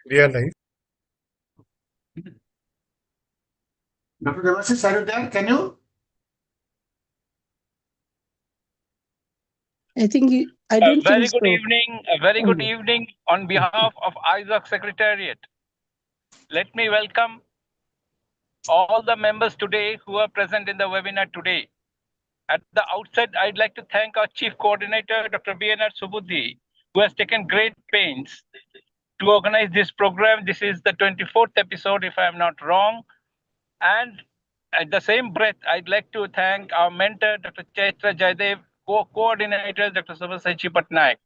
We are live. Dr. Devashish, are you there? Can you? I think I A don't very think good so. evening. A very good evening on behalf of Eizoc Secretariat. Let me welcome all the members today who are present in the webinar today. At the outset, I'd like to thank our Chief Coordinator, Dr. BNR Subudhi, who has taken great pains to organize this program. This is the 24th episode, if I'm not wrong. And at the same breath, I'd like to thank our mentor, Dr. Chaitra Jaidev, co-coordinator, Dr. Sabasaichi Patnaik.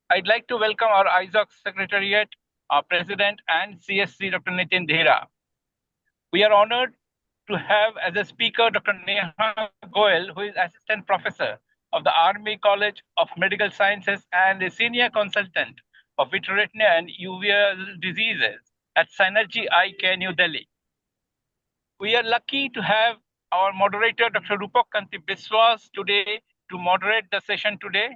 I'd like to welcome our Eizoc Secretariat, our President and CSC, Dr. Nitin Dhera. We are honored to have as a speaker Dr. Neha Goel, who is Assistant Professor of the Army College of Medical Sciences and a Senior Consultant of Veterinary and Uveal Diseases at Synergy Eye Care, New Delhi. We are lucky to have our moderator, Dr. Rupak Kanti Biswas, today to moderate the session today.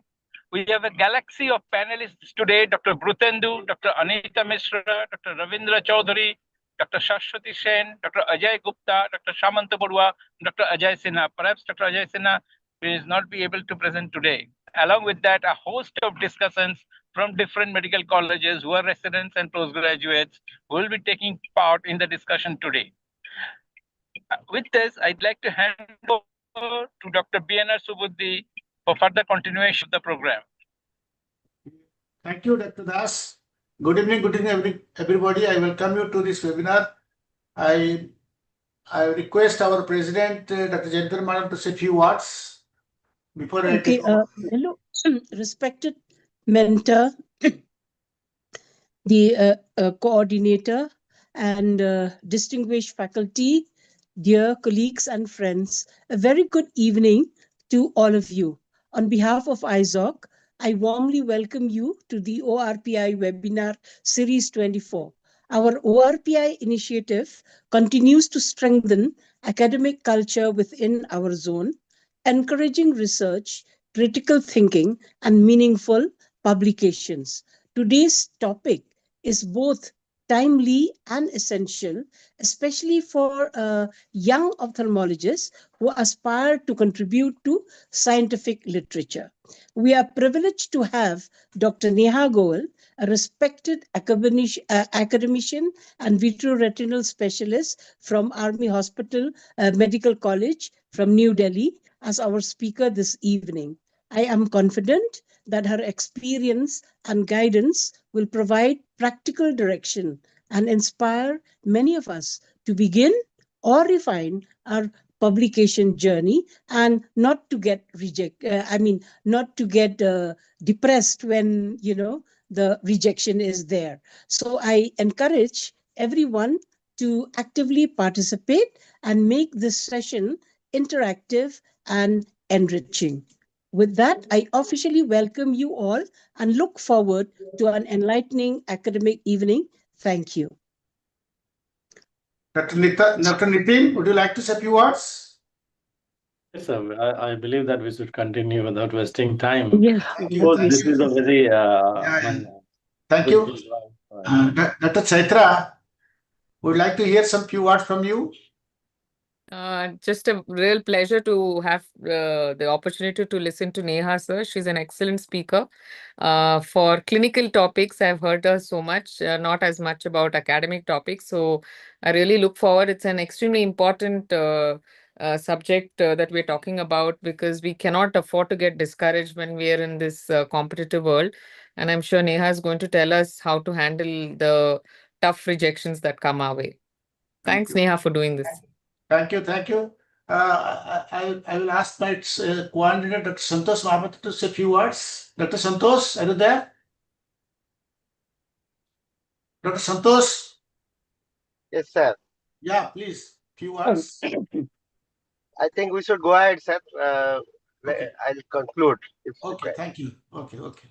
We have a galaxy of panelists today, Dr. Brutendu, Dr. Anita Mishra, Dr. Ravindra Chaudhary, Dr. Shashwati Sen, Dr. Ajay Gupta, Dr. Shamanta Barua, Dr. Ajay Sinha. Perhaps Dr. Ajay Sinha will not be able to present today. Along with that, a host of discussants from different medical colleges who are residents and postgraduates who will be taking part in the discussion today. With this, I'd like to hand over to Dr. BNR Subudhi for further continuation of the program. Thank you, Dr. Das. Good evening, everybody. I welcome you to this webinar. I request our President, Dr. Jayendra Madam, to say a few words before I take over. Hello, respected mentor, the coordinator, and distinguished faculty, dear colleagues and friends. A very good evening to all of you. On behalf of Eizoc, I warmly welcome you to the ORPI webinar series 24. Our ORPI initiative continues to strengthen academic culture within our zone, encouraging research, critical thinking, and meaningful publications. Today's topic is both timely and essential, especially for young ophthalmologists who aspire to contribute to scientific literature. We are privileged to have Dr. Neha Goel, a respected academician and vitreoretinal specialist from Army Hospital Medical College from New Delhi, as our speaker this evening. I am confident that her experience and guidance will provide practical direction and inspire many of us to begin or refine our publication journey and not to get not to get depressed when the rejection is there. So I encourage everyone to actively participate and make this session interactive and enriching. With that, I officially welcome you all and look forward to an enlightening academic evening. Thank you. Dr. Nitin, would you like to say a few words? Yes, sir. I believe that we should continue without wasting time. Yes, Thank Of you. course, Thank this you. is a very Thank good you. program. Dr. Chaitra, would like to hear some few words from you. Just a real pleasure to have the opportunity to listen to Neha, sir. She's an excellent speaker. For clinical topics, I've heard her so much, not as much about academic topics. So I really look forward. It's an extremely important subject that we're talking about because we cannot afford to get discouraged when we are in this competitive world. And I'm sure Neha is going to tell us how to handle the tough rejections that come our way. Thanks, Neha, for doing this. Thank you. Thank you. I will ask my coordinator, Dr. Santosh Mahapath, to say a few words. Dr. Santosh, are you there? Dr. Santosh? Yes, sir. Yeah, please. Few words. I think we should go ahead, sir. Okay. I'll conclude. Okay, thank you. Okay.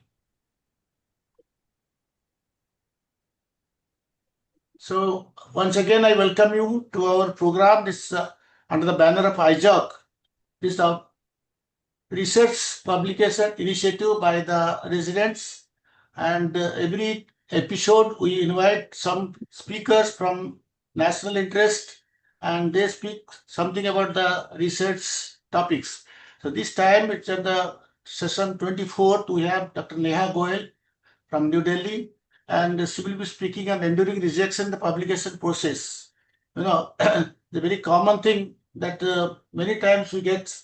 So once again, I welcome you to our program. This under the banner of Eizoc. This is our research publication initiative by the residents, and every episode, we invite some speakers from national interest and they speak something about the research topics. So this time it's at the session 24th, we have Dr. Neha Goyal from New Delhi, and she will be speaking on enduring rejection, the publication process. You know, the very common thing that many times we get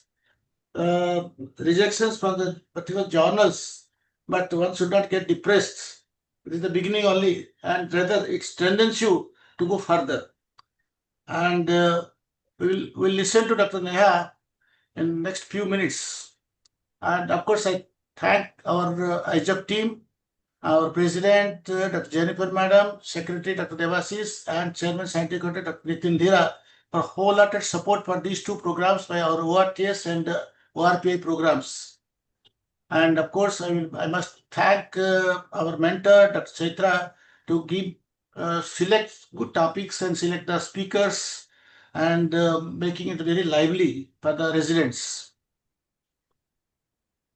rejections from the particular journals, but one should not get depressed. It is the beginning only, and rather it strengthens you to go further. And we'll listen to Dr. Neha in next few minutes. And of course, I thank our Eizoc team, our President, Dr. Jennifer Madam, Secretary Dr. Devasis, and Chairman Scientific Committee Dr. Nitin Dhira for wholehearted support for these two programs by our ORTS and ORPI programs. And of course, I must thank our mentor, Dr. Chaitra, to give select good topics and select the speakers and making it very lively for the residents.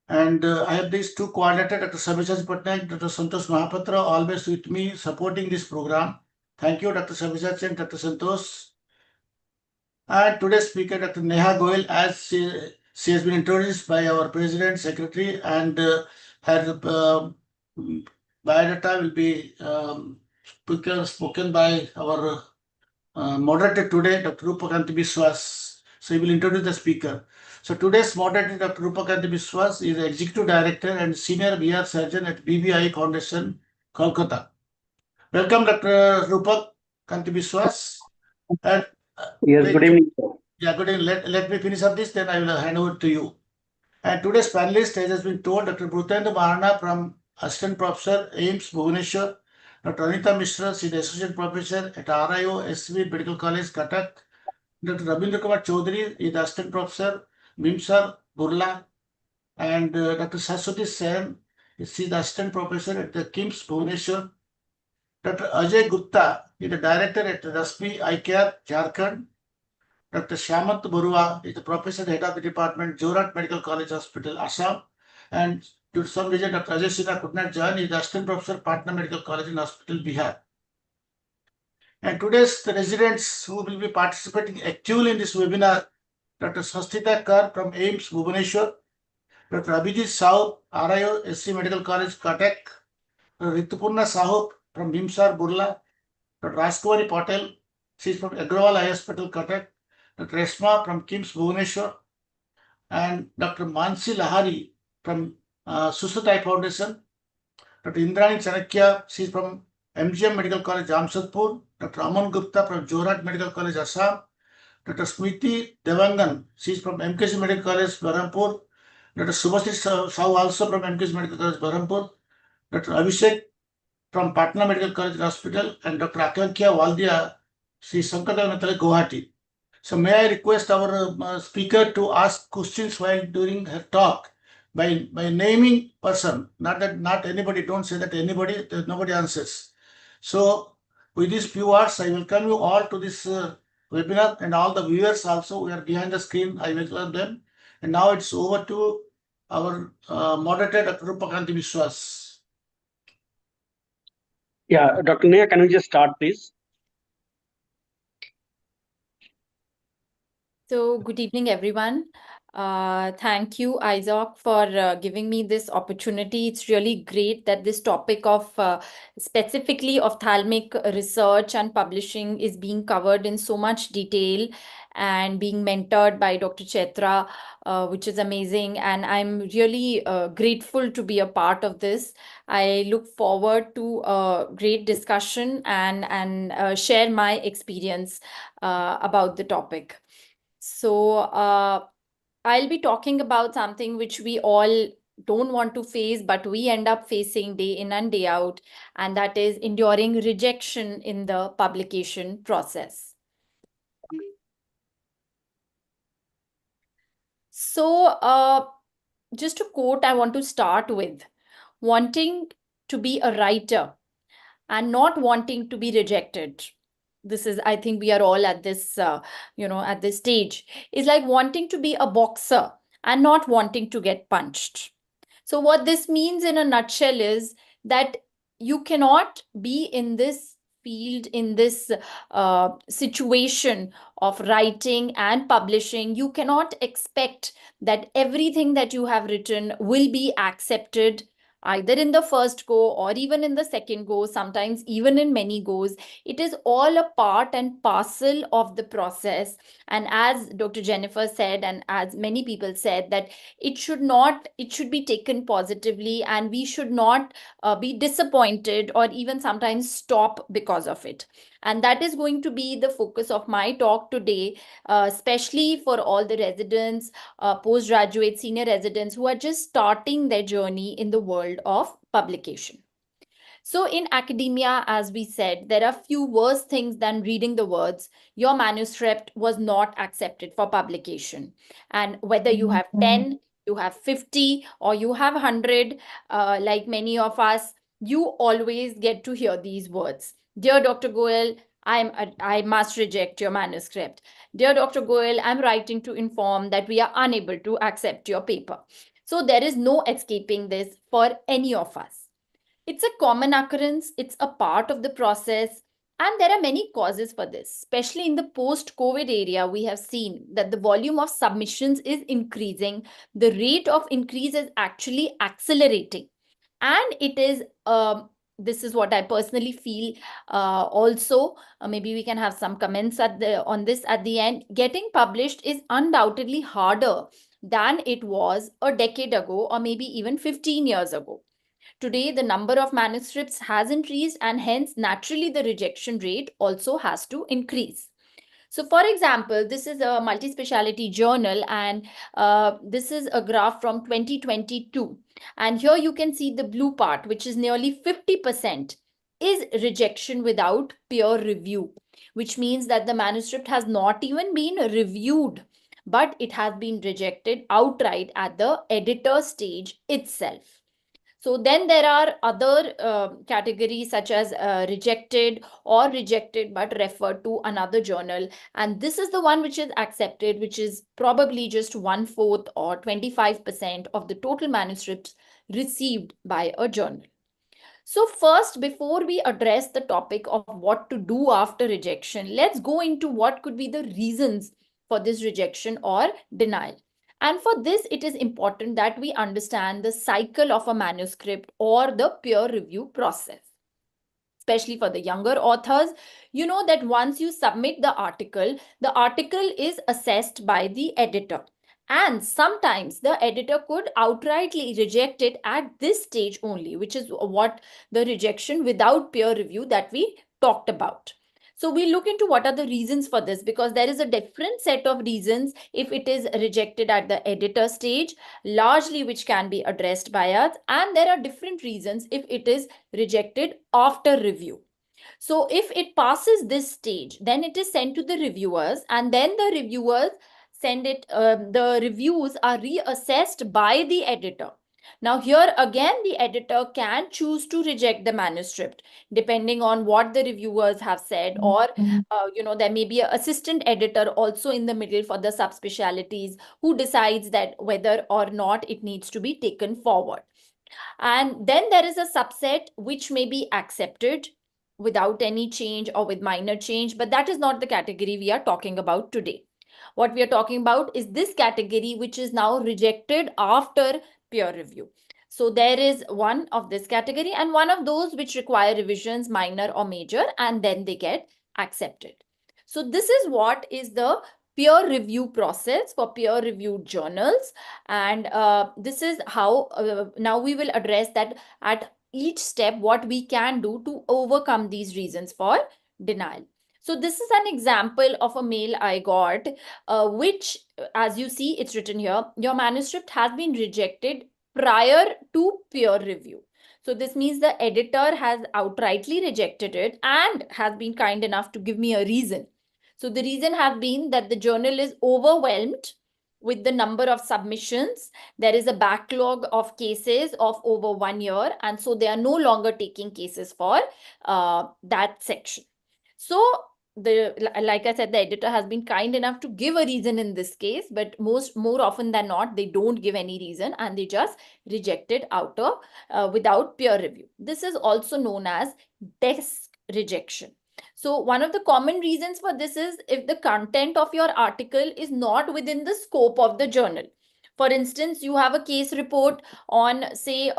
And I have these two coordinators, Dr. Sabishaj Patnaik, Dr. Santosh Mahapatra, always with me supporting this program. Thank you, Dr. Sabishaj and Dr. Santosh. And today's speaker, Dr. Neha Goyal, as she has been introduced by our President, Secretary, and her biodata will be spoken by our moderator today, Dr. Rupakanti Biswas. So he will introduce the speaker. So today's moderator, Dr. Rupakanti Biswas, is the Executive Director and Senior VR Surgeon at BBI Foundation, Kolkata. Welcome, Dr. Rupakanti Biswas. And, yes, good evening, sir. Yeah, good evening. Let me finish up this, then I will hand over to you. And today's panelist, as has been told, Dr. Bhutendu Maharana from Assistant Professor, AIMS, Bhubaneswar. Dr. Anita Mishra, she is Associate Professor at RIO SV Medical College, Cuttack. Dr. Rabindra Kumar Chaudhary is the Assistant Professor, MIMSR, Burla. And Dr. Saswati Sen, she is the Assistant Professor at the KIMS, Bhubaneswar. Dr. Ajay Gupta is the Director at Raspi Eye Care, Jharkhand. Dr. Shyamant Barua is the Professor, Head of the Department, Jorat Medical College Hospital, Assam. And due to some reason, Dr. Ajay Sinha could not join. He is the Assistant Professor, Patna Medical College and Hospital, Bihar. And today's the residents who will be participating actively in this webinar, Dr. Sastita Kar from AIMS, Bhubaneswar. Dr. Abhijit Sahu, RIO, SC Medical College, Cuttack. Dr. Ritupurna Sahu from MIMSR, Burla. Dr. Rajkumari Patel, she is from Agrawal Eye Hospital, Cuttack. Dr. Resma from KIMS, Bhubaneswar. And Dr. Mansi Lahari from Susatai Foundation. Dr. Indrani Chanakya, she is from MGM Medical College, Jamshedpur. Dr. Aman Gupta from Jorat Medical College, Assam. Dr. Smriti Devangan, she is from MKC Medical College, Berhampur. Dr. Subhasis Sahu also from MKC Medical College, Berhampur. Dr. Abhishek from Patna Medical College and Hospital. And Dr. Akanksha Waldia, she is Sankardev Natale, Guwahati. So may I request our speaker to ask questions while during her talk by naming person, not anybody, don't say that anybody, nobody answers. So with these few words, I welcome you all to this webinar and all the viewers also. We are behind the screen. I welcome them. And now it's over to our moderator, Dr. Rupakanti Biswas. Yeah, Dr. Neha, can we just start, please? So, good evening, everyone. Thank you, Eizoc, for giving me this opportunity. It's really great that this topic of specifically ophthalmic research and publishing is being covered in so much detail and being mentored by Dr. Chaitra, which is amazing. And I'm really grateful to be a part of this. I look forward to a great discussion and share my experience about the topic. So I'll be talking about something which we all don't want to face, but we end up facing day in and day out, and that is enduring rejection in the publication process. So just a quote I want to start with: wanting to be a writer and not wanting to be rejected. This is, I think we are all at this, at this stage, is like wanting to be a boxer and not wanting to get punched. So what this means in a nutshell is that you cannot be in this field, in this situation of writing and publishing. You cannot expect that everything that you have written will be accepted either in the first go or even in the second go, sometimes even in many goes. It is all a part and parcel of the process. And as Dr. Jennifer said, and as many people said, that it should be taken positively, and we should not be disappointed or even sometimes stop because of it. And that is going to be the focus of my talk today, especially for all the residents, postgraduate, senior residents who are just starting their journey in the world of publication. So in academia, as we said, there are few worse things than reading the words, your manuscript was not accepted for publication. And whether you have 10, you have 50, or you have 100, like many of us, you always get to hear these words. Dear Dr. Goel, I must reject your manuscript. Dear Dr. Goel, I'm writing to inform that we are unable to accept your paper. So there is no escaping this for any of us. It's a common occurrence, it's a part of the process, and there are many causes for this. Especially in the post-COVID area, we have seen that the volume of submissions is increasing. The rate of increase is actually accelerating. And it is, this is what I personally feel also. Maybe we can have some comments on this at the end. Getting published is undoubtedly harder than it was a decade ago, or maybe even 15 years ago. Today, the number of manuscripts has increased, and hence naturally the rejection rate also has to increase. So for example, this is a multi-speciality journal, and this is a graph from 2022. And here you can see the blue part, which is nearly 50% is rejection without peer review, which means that the manuscript has not even been reviewed, but it has been rejected outright at the editor stage itself. So then there are other categories such as rejected or rejected but referred to another journal. And this is the one which is accepted, which is probably just 1/4 or 25% of the total manuscripts received by a journal. So first, before we address the topic of what to do after rejection, let's go into what could be the reasons for this rejection or denial. And for this, it is important that we understand the cycle of a manuscript or the peer review process. Especially for the younger authors, you know that once you submit the article is assessed by the editor. And sometimes the editor could outrightly reject it at this stage only, which is what the rejection without peer review that we talked about. So we look into what are the reasons for this, because there is a different set of reasons if it is rejected at the editor stage, largely which can be addressed by us, and there are different reasons if it is rejected after review. So if it passes this stage, then it is sent to the reviewers, and then the reviewers send it, the reviews are reassessed by the editor. Now here again, the editor can choose to reject the manuscript depending on what the reviewers have said, or there may be an assistant editor also in the middle for the subspecialties who decides that whether or not it needs to be taken forward. And then there is a subset which may be accepted without any change or with minor change, but that is not the category we are talking about today. What we are talking about is this category, which is now rejected after peer review. So there is one of this category and one of those which require revisions, minor or major, and then they get accepted. So this is what is the peer review process for peer reviewed journals. And this is how now we will address that at each step, what we can do to overcome these reasons for denial. So this is an example of a mail I got, which, as you see, it's written here, your manuscript has been rejected prior to peer review. So this means the editor has outrightly rejected it and has been kind enough to give me a reason. So the reason has been that the journal is overwhelmed with the number of submissions. There is a backlog of cases of over 1 year, and so they are no longer taking cases for that section. So like I said, the editor has been kind enough to give a reason in this case, but more often than not, they don't give any reason and they just reject it without peer review. This is also known as desk rejection. So one of the common reasons for this is if the content of your article is not within the scope of the journal. For instance, you have a case report on, say,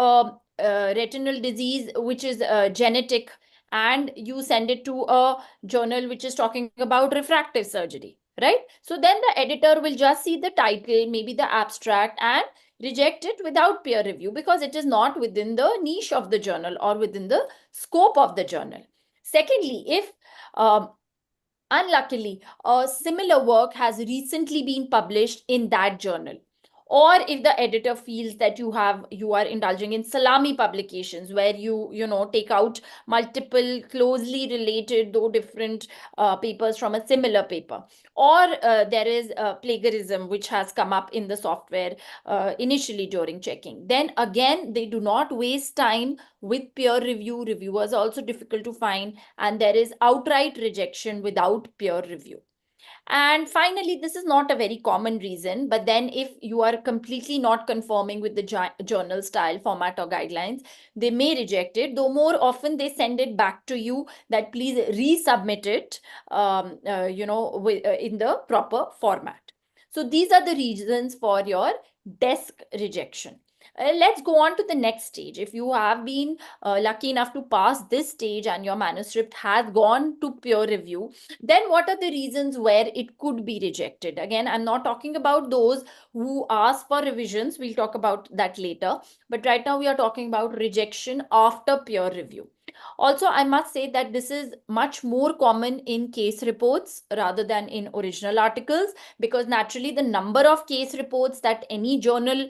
retinal disease, which is genetic, and you send it to a journal which is talking about refractive surgery, right? So then the editor will just see the title, maybe the abstract, and reject it without peer review because it is not within the niche of the journal or within the scope of the journal. Secondly, if unluckily a similar work has recently been published in that journal, or if the editor feels that you are indulging in salami publications where you take out multiple closely related though different papers from a similar paper, or there is plagiarism which has come up in the software initially during checking, then again they do not waste time with peer review. Reviewers are also difficult to find, and there is outright rejection without peer review. And finally, this is not a very common reason, but then if you are completely not conforming with the journal style, format, or guidelines, they may reject it, though more often they send it back to you that please resubmit it in the proper format. So these are the reasons for your desk rejection. Let's go on to the next stage. If you have been lucky enough to pass this stage and your manuscript has gone to peer review, then what are the reasons where it could be rejected? Again, I'm not talking about those who ask for revisions. We'll talk about that later. But right now we are talking about rejection after peer review. Also, I must say that this is much more common in case reports rather than in original articles, because naturally the number of case reports that any journal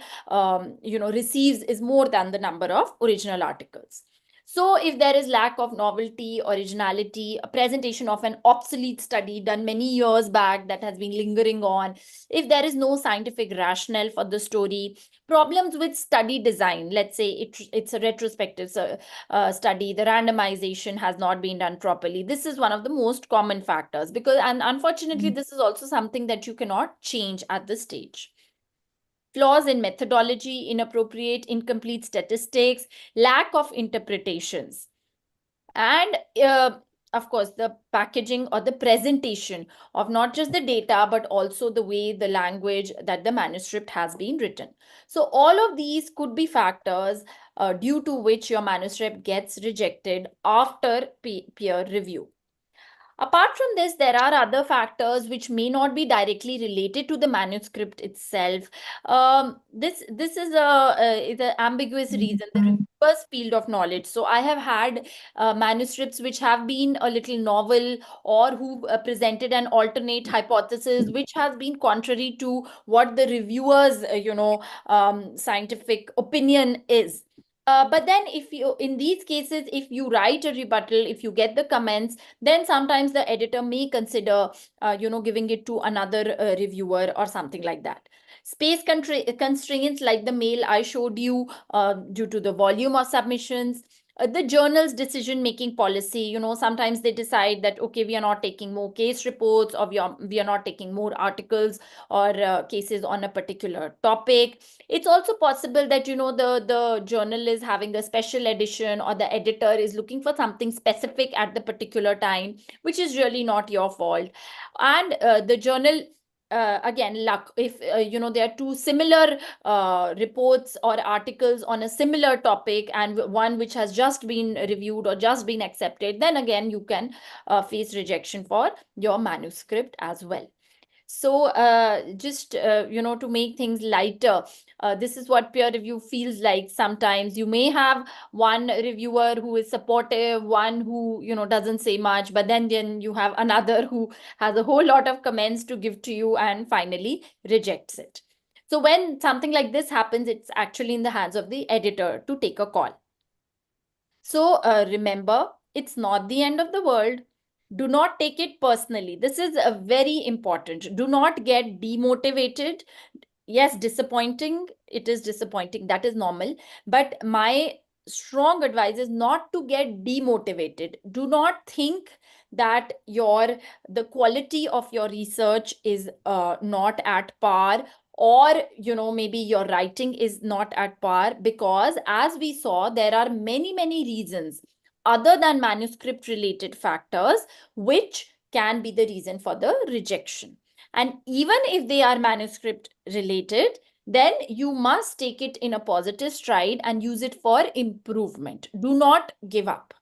receives is more than the number of original articles. So if there is lack of novelty, originality, a presentation of an obsolete study done many years back that has been lingering on, if there is no scientific rationale for the story, problems with study design, let's say it's a retrospective study, the randomization has not been done properly. This is one of the most common factors, and unfortunately, this is also something that you cannot change at this stage. Flaws in methodology, inappropriate, incomplete statistics, lack of interpretations, and of course, the packaging or the presentation of not just the data, but also the way, the language that the manuscript has been written. So all of these could be factors due to which your manuscript gets rejected after peer review. Apart from this, there are other factors which may not be directly related to the manuscript itself. This is an ambiguous reason, the reviewer's field of knowledge. So I have had manuscripts which have been a little novel, or who presented an alternate hypothesis which has been contrary to what the reviewer's scientific opinion is. But then in these cases, if you write a rebuttal, if you get the comments, then sometimes the editor may consider, giving it to another reviewer or something like that. Space constraints like the mail I showed you due to the volume of submissions. The journal's decision-making policy, sometimes they decide that, okay, we are not taking more case reports, or we are not taking more articles or cases on a particular topic. It's also possible that, the journal is having a special edition, or the editor is looking for something specific at the particular time, which is really not your fault. And the journal, again, luck, if there are two similar reports or articles on a similar topic, and one which has just been reviewed or just been accepted, then again you can face rejection for your manuscript as well. So just to make things lighter, this is what peer review feels like. Sometimes you may have one reviewer who is supportive, one who doesn't say much, but then you have another who has a whole lot of comments to give to you and finally rejects it. So when something like this happens, it's actually in the hands of the editor to take a call. So remember, it's not the end of the world. Do not take it personally. This is very important. Do not get demotivated. Yes, disappointing. It is disappointing. That is normal. But my strong advice is not to get demotivated. Do not think that the quality of your research is not at par, or maybe your writing is not at par, because as we saw, there are many reasons other than manuscript related factors which can be the reason for the rejection. And even if they are manuscript related, then you must take it in a positive stride and use it for improvement. Do not give up.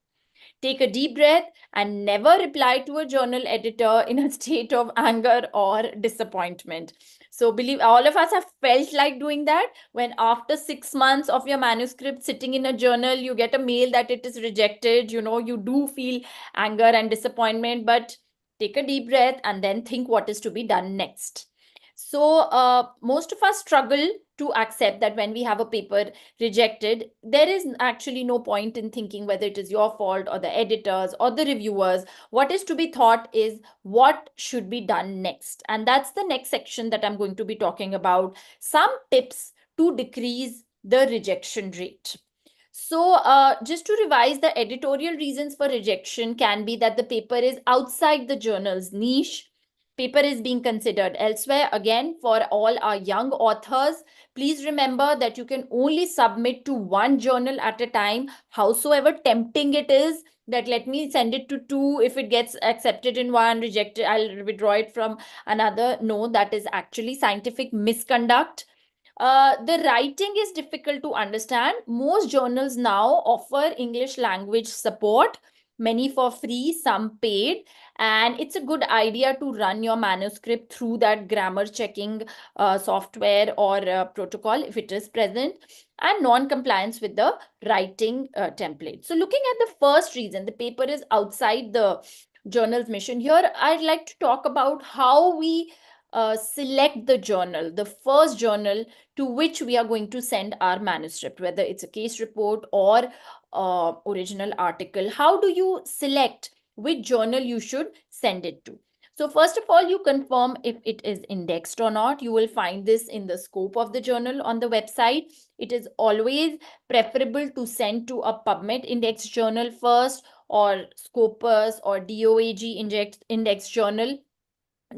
Take a deep breath and never reply to a journal editor in a state of anger or disappointment. So believe all of us have felt like doing that when after 6 months of your manuscript sitting in a journal, you get a mail that it is rejected. You do feel anger and disappointment, but take a deep breath and then think what is to be done next. So most of us struggle to accept that when we have a paper rejected, there is actually no point in thinking whether it is your fault or the editors or the reviewers. What is to be thought is what should be done next. And that's the next section that I'm going to be talking about. Some tips to decrease the rejection rate. So just to revise, the editorial reasons for rejection can be that the paper is outside the journal's niche. Paper is being considered elsewhere. Again, for all our young authors, please remember that you can only submit to one journal at a time, howsoever tempting it is, that let me send it to two. If it gets accepted in one, rejected, I'll withdraw it from another. No, that is actually scientific misconduct. The writing is difficult to understand. Most journals now offer English language support, many for free, some paid. And it's a good idea to run your manuscript through that grammar checking software or protocol if it is present, and non-compliance with the writing template. So looking at the first reason, the paper is outside the journal's mission. Here, I'd like to talk about how we select the journal, the first journal to which we are going to send our manuscript, whether it's a case report or original article. How do you select which journal you should send it to? So first of all, you confirm if it is indexed or not. You will find this in the scope of the journal on the website. It is always preferable to send to a PubMed indexed journal first, or Scopus or DOAG indexed journal.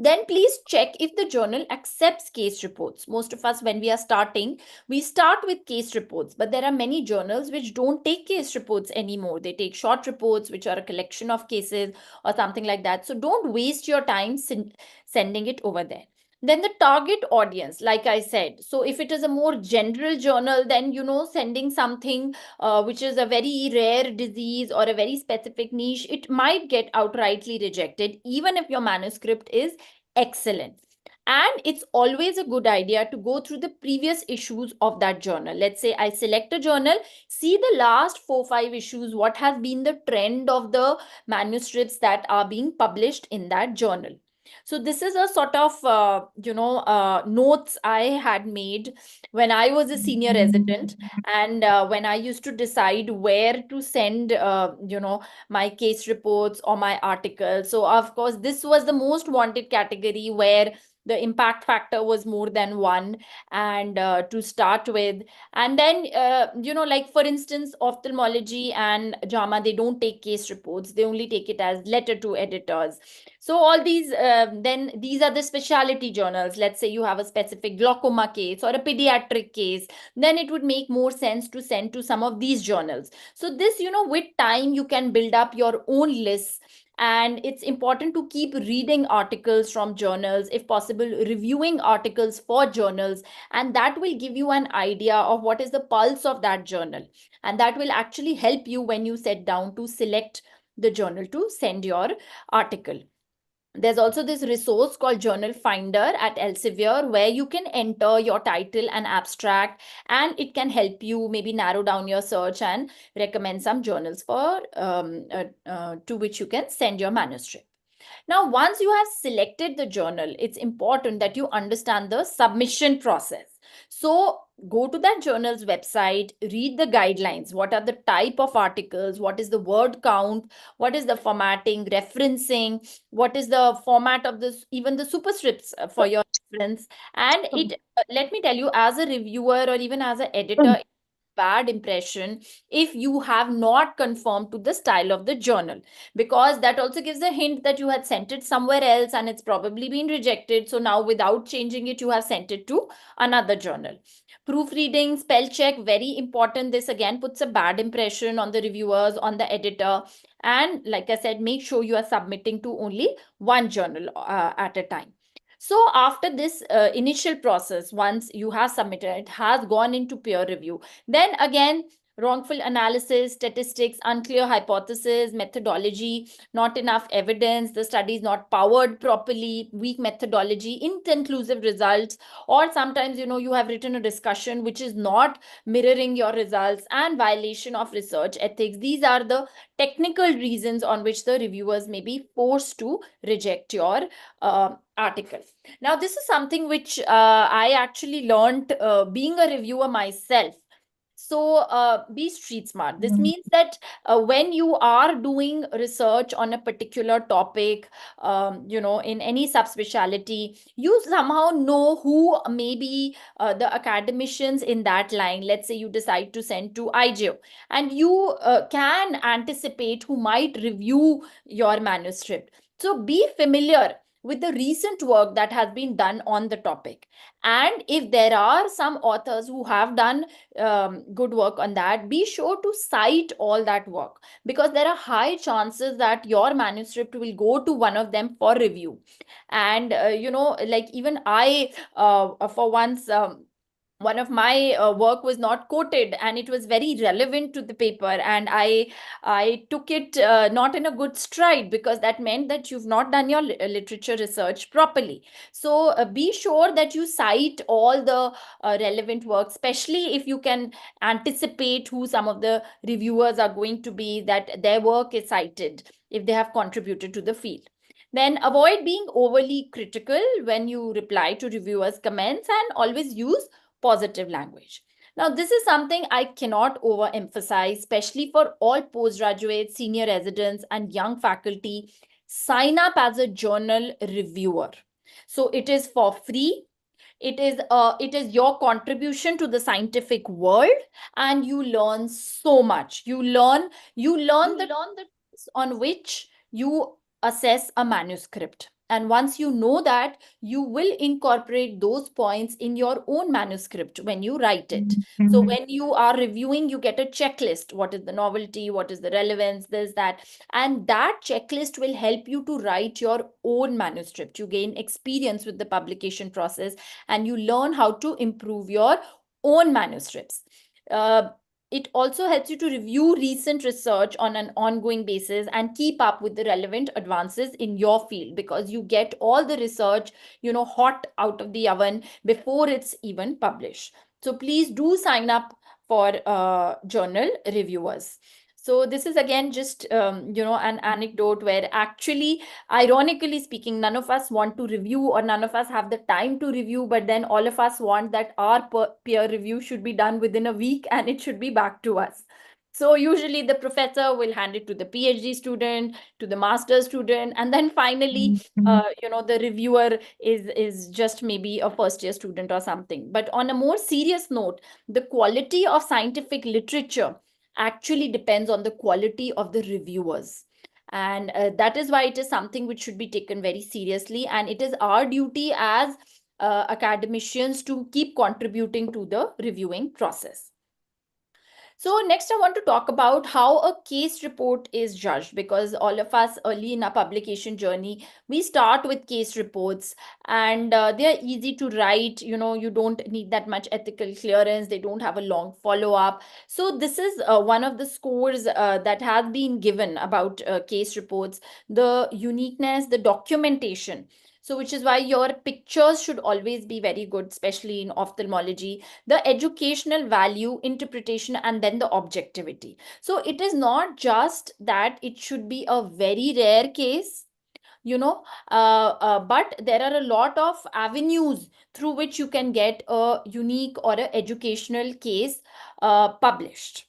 Then please check if the journal accepts case reports. Most of us, when we are starting, we start with case reports, but there are many journals which don't take case reports anymore. They take short reports, which are a collection of cases or something like that. So don't waste your time sending it over there. Then the target audience, like I said, so if it is a more general journal, then sending something which is a very rare disease or a very specific niche, it might get outrightly rejected even if your manuscript is excellent. And it's always a good idea to go through the previous issues of that journal. Let's say I select a journal, see the last 4-5 issues, what has been the trend of the manuscripts that are being published in that journal. So this is a sort of, notes I had made when I was a senior resident, and when I used to decide where to send, my case reports or my articles. So of course, this was the most wanted category where the impact factor was more than 1, and to start with. And then, like for instance, ophthalmology and JAMA, they don't take case reports. They only take it as letter to editors. So all these, then these are the specialty journals. Let's say you have a specific glaucoma case or a pediatric case, then it would make more sense to send to some of these journals. So this, with time, you can build up your own lists. And it's important to keep reading articles from journals, if possible, reviewing articles for journals. And that will give you an idea of what is the pulse of that journal. And that will actually help you when you sit down to select the journal to send your article. There's also this resource called Journal Finder at Elsevier, where you can enter your title and abstract, and it can help you maybe narrow down your search and recommend some journals for to which you can send your manuscript. Now, once you have selected the journal, it's important that you understand the submission process. So go to that journal's website, read the guidelines. What are the type of articles? What is the word count? What is the formatting, referencing? What is the format of this, even the superscripts for your reference? And it, let me tell you, as a reviewer or even as an editor, bad impression if you have not conformed to the style of the journal, because that also gives a hint that you had sent it somewhere else and it's probably been rejected. So now without changing it, you have sent it to another journal. Proofreading, spell check, very important. This again puts a bad impression on the reviewers, on the editor. And like I said, make sure you are submitting to only one journal at a time. So after this initial process, once you have submitted, it has gone into peer review. Then again, wrongful analysis, statistics, unclear hypothesis, methodology, not enough evidence, the study is not powered properly, weak methodology, inconclusive results, or sometimes, you have written a discussion which is not mirroring your results, and violation of research ethics. These are the technical reasons on which the reviewers may be forced to reject your article. Now, this is something which I actually learned being a reviewer myself. So be street smart. This means that when you are doing research on a particular topic, in any subspecialty, you somehow know who may be the academicians in that line. Let's say you decide to send to Eizoc, and you can anticipate who might review your manuscript. So be familiar with the recent work that has been done on the topic. And if there are some authors who have done good work on that, be sure to cite all that work, because there are high chances that your manuscript will go to one of them for review. And like even I for once one of my work was not quoted, and it was very relevant to the paper, and I took it not in a good stride, because that meant that you've not done your literature research properly. So be sure that you cite all the relevant work, especially if you can anticipate who some of the reviewers are going to be, that their work is cited if they have contributed to the field. Then avoid being overly critical when you reply to reviewers' comments, and always use positive language. Now, this is something I cannot overemphasize, especially for all postgraduates, senior residents, and young faculty. Sign up as a journal reviewer. So it is for free. It is your contribution to the scientific world, and you learn so much. You learn the on which you assess a manuscript. And once you know that, you will incorporate those points in your own manuscript when you write it. So when you are reviewing, you get a checklist. What is the novelty? What is the relevance? This, that. And that checklist will help you to write your own manuscript. You gain experience with the publication process, and you learn how to improve your own manuscripts. It also helps you to review recent research on an ongoing basis and keep up with the relevant advances in your field, because you get all the research, hot out of the oven before it's even published. So please do sign up for journal reviewers. So this is again just, an anecdote where actually, ironically speaking, none of us want to review, or none of us have the time to review, but then all of us want that our peer review should be done within a week and it should be back to us. So usually the professor will hand it to the PhD student, to the master's student, and then finally, the reviewer is just maybe a first year student or something. But on a more serious note, the quality of scientific literature actually depends on the quality of the reviewers. And that is why it is something which should be taken very seriously. And it is our duty as academicians to keep contributing to the reviewing process. So next, I want to talk about how a case report is judged, because all of us early in our publication journey, we start with case reports, and they're easy to write. You don't need that much ethical clearance. They don't have a long follow-up. So this is one of the scores that has been given about case reports: the uniqueness, the documentation. So which is why your pictures should always be very good, especially in ophthalmology, the educational value, interpretation, and then the objectivity. So it is not just that it should be a very rare case, but there are a lot of avenues through which you can get a unique or an educational case published.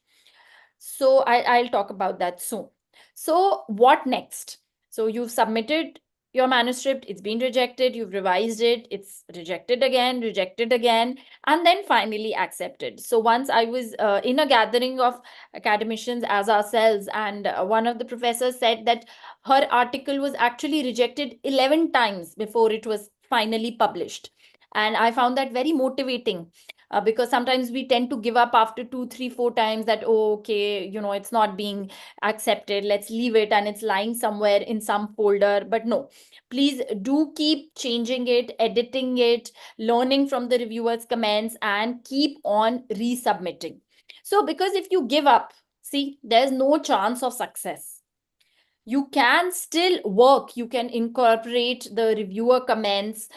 So I'll talk about that soon. So what next? So you've submitted your manuscript, it's been rejected, you've revised it, it's rejected again, and then finally accepted. So once I was in a gathering of academicians as ourselves, and one of the professors said that her article was actually rejected 11 times before it was finally published. And I found that very motivating. Because sometimes we tend to give up after 2, 3, 4 times that, oh, okay, it's not being accepted, let's leave it, and it's lying somewhere in some folder. But no, please do keep changing it, editing it, learning from the reviewers' comments, and keep on resubmitting. So because if you give up, see, there's no chance of success. You can still work, you can incorporate the reviewer comments,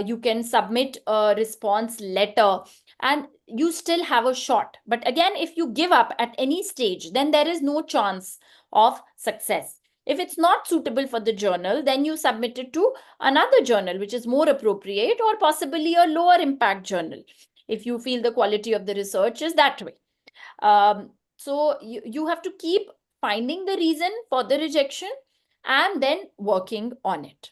you can submit a response letter, and you still have a shot. But again, if you give up at any stage, then there is no chance of success. If it's not suitable for the journal, then you submit it to another journal which is more appropriate, or possibly a lower impact journal if you feel the quality of the research is that way. So you have to keep finding the reason for the rejection and then working on it.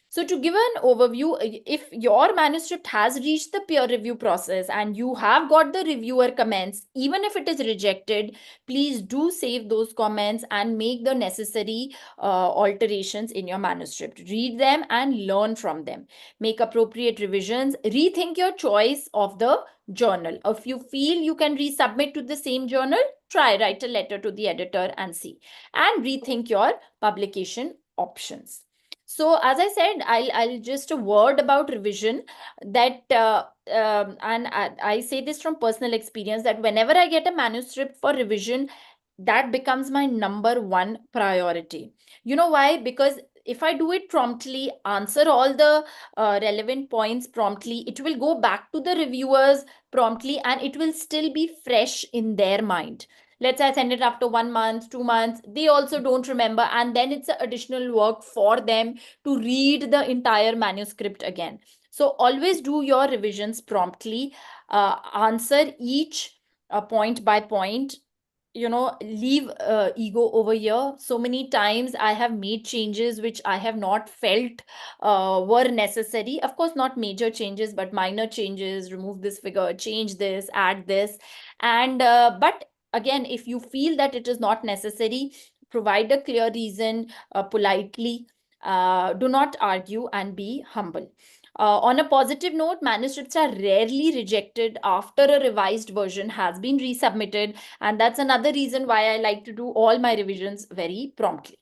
So to give an overview, if your manuscript has reached the peer review process and you have got the reviewer comments, even if it is rejected, please do save those comments and make the necessary alterations in your manuscript. Read them and learn from them. Make appropriate revisions. Rethink your choice of the journal. If you feel you can resubmit to the same journal, write a letter to the editor and see. And rethink your publication options. So as I said, I'll just a word about revision, that and I say this from personal experience, that whenever I get a manuscript for revision, that becomes my number one priority. You know why? Because if I do it promptly, answer all the relevant points promptly, it will go back to the reviewers promptly, and it will still be fresh in their mind. Let's say I send it after 1 month, 2 months, they also don't remember, and then it's additional work for them to read the entire manuscript again. So always do your revisions promptly, answer each point by point, leave ego over here. So many times I have made changes which I have not felt were necessary. Of course, not major changes, but minor changes. Remove this figure, change this, add this. And but again, if you feel that it is not necessary, provide a clear reason politely. Do not argue and be humble. On a positive note, manuscripts are rarely rejected after a revised version has been resubmitted. And that's another reason why I like to do all my revisions very promptly.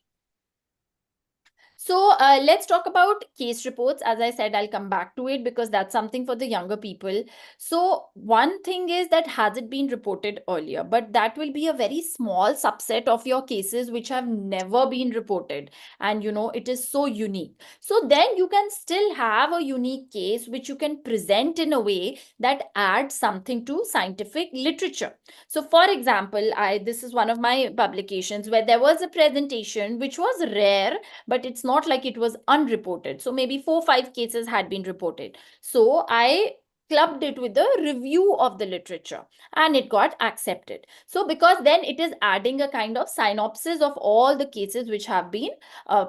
So let's talk about case reports. As I said, I'll come back to it because that's something for the younger people. So one thing is that has it been reported earlier, but that will be a very small subset of your cases which have never been reported. And it is so unique. So then you can still have a unique case which you can present in a way that adds something to scientific literature. So for example, this is one of my publications where there was a presentation which was rare, but it's not like it was unreported. So maybe 4 or 5 cases had been reported. So I clubbed it with the review of the literature and it got accepted. So because then it is adding a kind of synopsis of all the cases which have been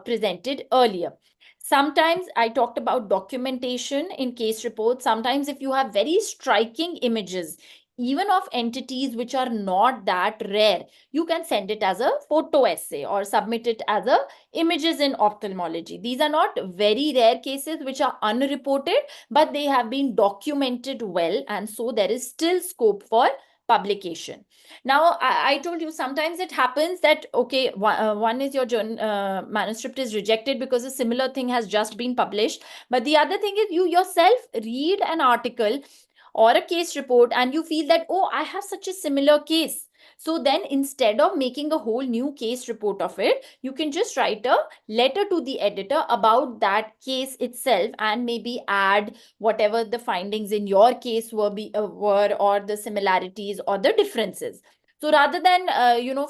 presented earlier. Sometimes I talked about documentation in case reports. Sometimes if you have very striking images, even of entities which are not that rare, you can send it as a photo essay or submit it as a images in ophthalmology. These are not very rare cases which are unreported, but they have been documented well, and so there is still scope for publication. Now, I told you sometimes it happens that, okay, one is your manuscript is rejected because a similar thing has just been published. But the other thing is you yourself read an article or a case report and you feel that, oh, I have such a similar case. So then instead of making a whole new case report of it, you can just write a letter to the editor about that case itself and maybe add whatever the findings in your case were or the similarities or the differences. So rather than,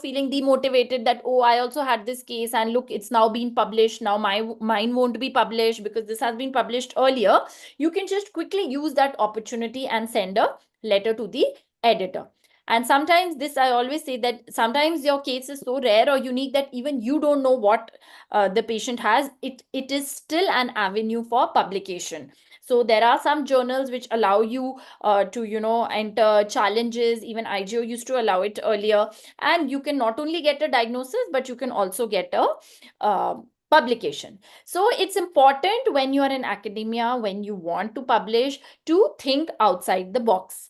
feeling demotivated that, oh, I also had this case and look, it's now been published. Now mine won't be published because this has been published earlier. You can just quickly use that opportunity and send a letter to the editor. And sometimes this, I always say that sometimes your case is so rare or unique that even you don't know what the patient has. It is still an avenue for publication. So there are some journals which allow you to, enter challenges. Even IGO used to allow it earlier. And you can not only get a diagnosis, but you can also get a publication. So it's important when you are in academia, when you want to publish, to think outside the box.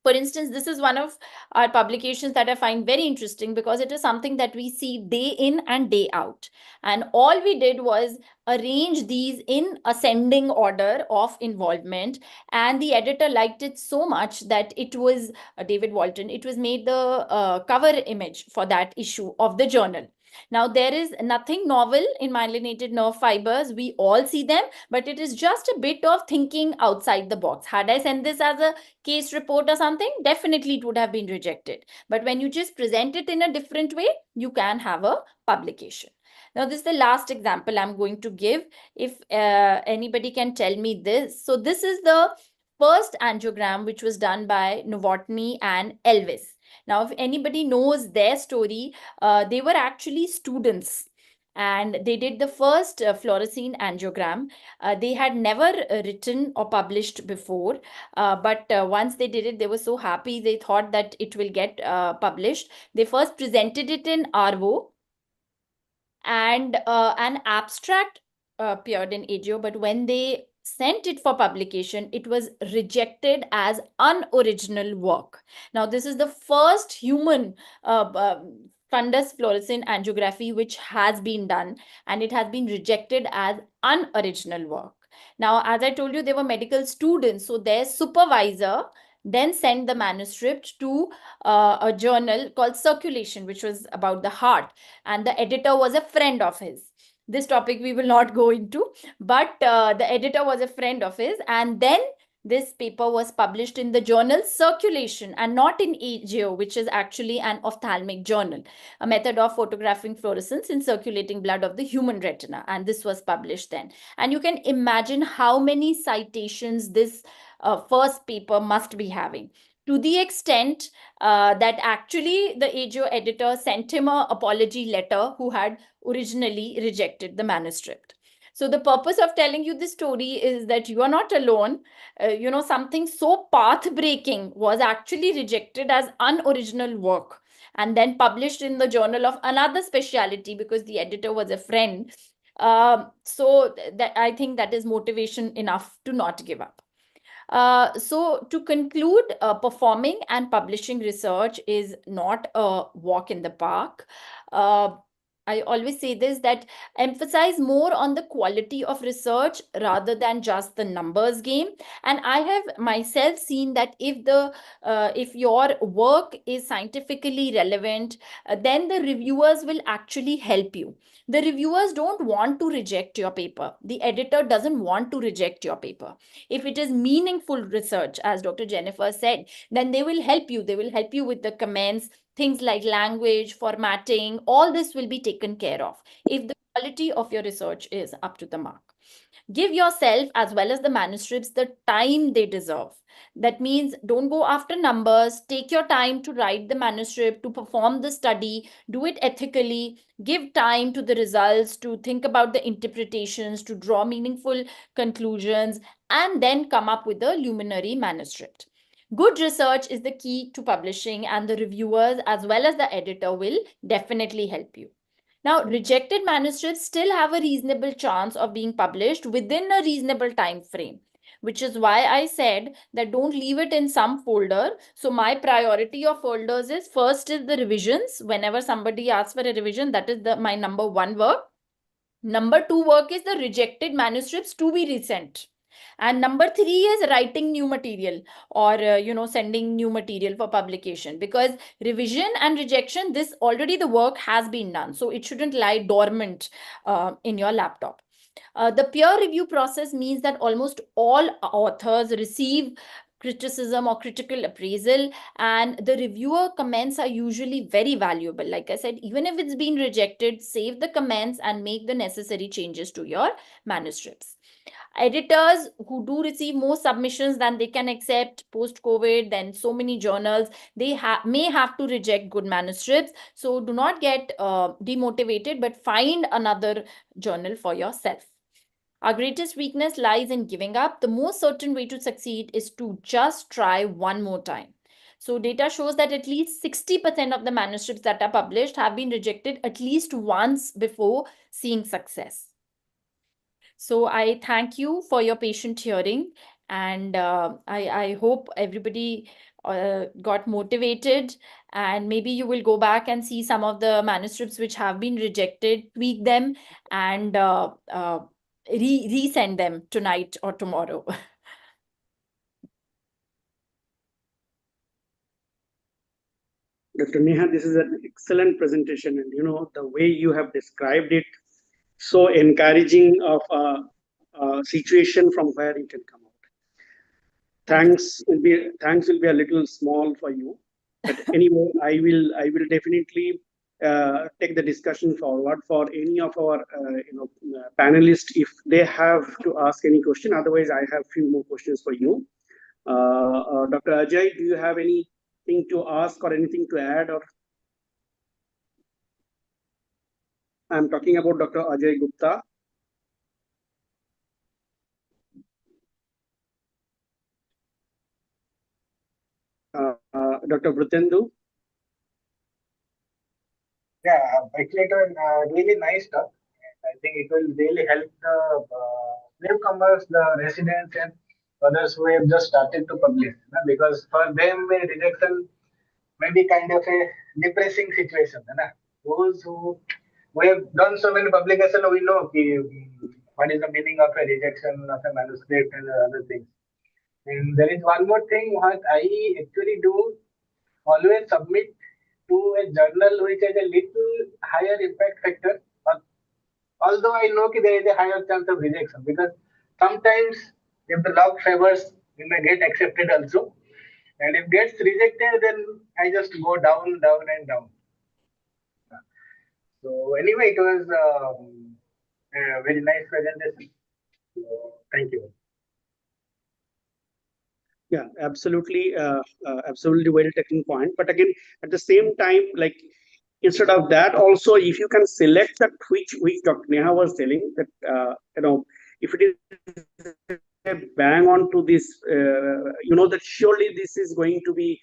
For instance, this is one of our publications that I find very interesting because it is something that we see day in and day out. And all we did was arrange these in ascending order of involvement. And the editor liked it so much that it was, David Walton, it was made the cover image for that issue of the journal. Now, there is nothing novel in myelinated nerve fibers. We all see them, but it is just a bit of thinking outside the box. Had I sent this as a case report or something, definitely it would have been rejected. But when you just present it in a different way, you can have a publication. Now, this is the last example I'm going to give. If anybody can tell me this. So this is the first angiogram which was done by Novotny and Elvis. Now, if anybody knows their story, they were actually students. And they did the first fluorescein angiogram. They had never written or published before, but once they did it, they were so happy. They thought that it will get published. They first presented it in ARVO, and an abstract appeared in AGO, but when they sent it for publication, it was rejected as unoriginal work. Now, this is the first human fundus fluorescein angiography which has been done, and it has been rejected as unoriginal work. Now, as I told you, they were medical students, so their supervisor then sent the manuscript to a journal called Circulation, which was about the heart, and the editor was a friend of his. This topic we will not go into, but the editor was a friend of his, and then this paper was published in the journal Circulation and not in AGO, which is actually an ophthalmic journal, a method of photographing fluorescence in circulating blood of the human retina. And this was published then. And you can imagine how many citations this first paper must be having, to the extent that actually the AGO editor sent him an apology letter who had originally rejected the manuscript. So the purpose of telling you this story is that you are not alone. Something so path-breaking was actually rejected as unoriginal work and then published in the journal of another specialty because the editor was a friend. So that I think that is motivation enough to not give up. So to conclude, performing and publishing research is not a walk in the park. I always say this, that emphasize more on the quality of research rather than just the numbers game. And I have myself seen that if your work is scientifically relevant, then the reviewers will actually help you. The reviewers don't want to reject your paper. The editor doesn't want to reject your paper. If it is meaningful research, as Dr. Jennifer said, then they will help you. They will help you with the comments, things like language, formatting, all this will be taken care of if the quality of your research is up to the mark. Give yourself as well as the manuscripts the time they deserve. That means don't go after numbers. Take your time to write the manuscript, to perform the study, do it ethically, give time to the results, to think about the interpretations, to draw meaningful conclusions, and then come up with a luminary manuscript. Good research is the key to publishing, and the reviewers as well as the editor will definitely help you. Now, rejected manuscripts still have a reasonable chance of being published within a reasonable time frame, which is why I said that don't leave it in some folder. So my priority of folders is, first is the revisions. Whenever somebody asks for a revision, that is my number one work. Number two work is the rejected manuscripts to be resent. And number three is writing new material, or sending new material for publication, because revision and rejection, this already the work has been done, so it shouldn't lie dormant in your laptop. The peer review process means that almost all authors receive criticism or critical appraisal, and the reviewer comments are usually very valuable. Like I said, even if it's been rejected, save the comments and make the necessary changes to your manuscripts. Editors who do receive more submissions than they can accept post-COVID, then so many journals, they may have to reject good manuscripts. So do not get demotivated, but find another journal for yourself. Our greatest weakness lies in giving up. The most certain way to succeed is to just try one more time. So data shows that at least 60% of the manuscripts that are published have been rejected at least once before seeing success. So I thank you for your patient hearing, and I hope everybody got motivated, and maybe you will go back and see some of the manuscripts which have been rejected, tweak them, and resend them tonight or tomorrow. Dr. Neha, this is an excellent presentation, and the way you have described it, so encouraging of a situation from where it can come out. Thanks will be a little small for you, but anyway, I will definitely take the discussion forward for any of our panelists if they have to ask any question. Otherwise, I have few more questions for you. Dr. Ajay, do you have anything to ask or anything to add? Or I'm talking about Dr. Ajay Gupta. Dr. Brutendu. Yeah, actually, it was really nice talk. I think it will really help the newcomers, the residents, and others who have just started to publish. Because for them, rejection may be kind of a depressing situation. Those who we have done so many publications, we know what is the meaning of a rejection of a manuscript and other things. And there is one more thing what I actually do, always submit to a journal which has a little higher impact factor. Although I know there is a higher chance of rejection, because sometimes if the luck favors, you may get accepted also. And if gets rejected, then I just go down, down, and down. So anyway, it was a very nice presentation. So, thank you. Yeah, absolutely, absolutely well taken point. But again, at the same time, like instead of that, also if you can select that which Dr. Neha was telling that if it is bang on to this, that surely this is going to be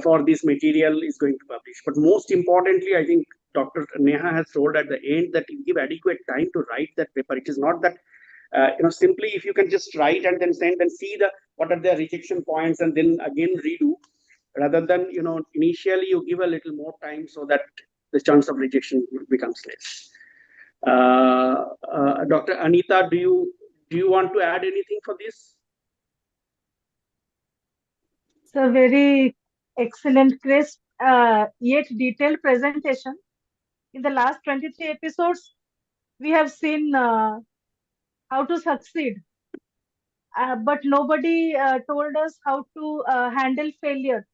for this material is going to publish. But most importantly, I think Dr. Neha has told at the end that you give adequate time to write that paper. It is not that simply if you can just write and then send and see what are the rejection points and then again redo, rather than initially you give a little more time so that the chance of rejection becomes less. Dr. Anita, do you want to add anything for this? It's a very excellent, crisp, yet detailed presentation. In the last 23 episodes, we have seen how to succeed, but nobody told us how to handle failure.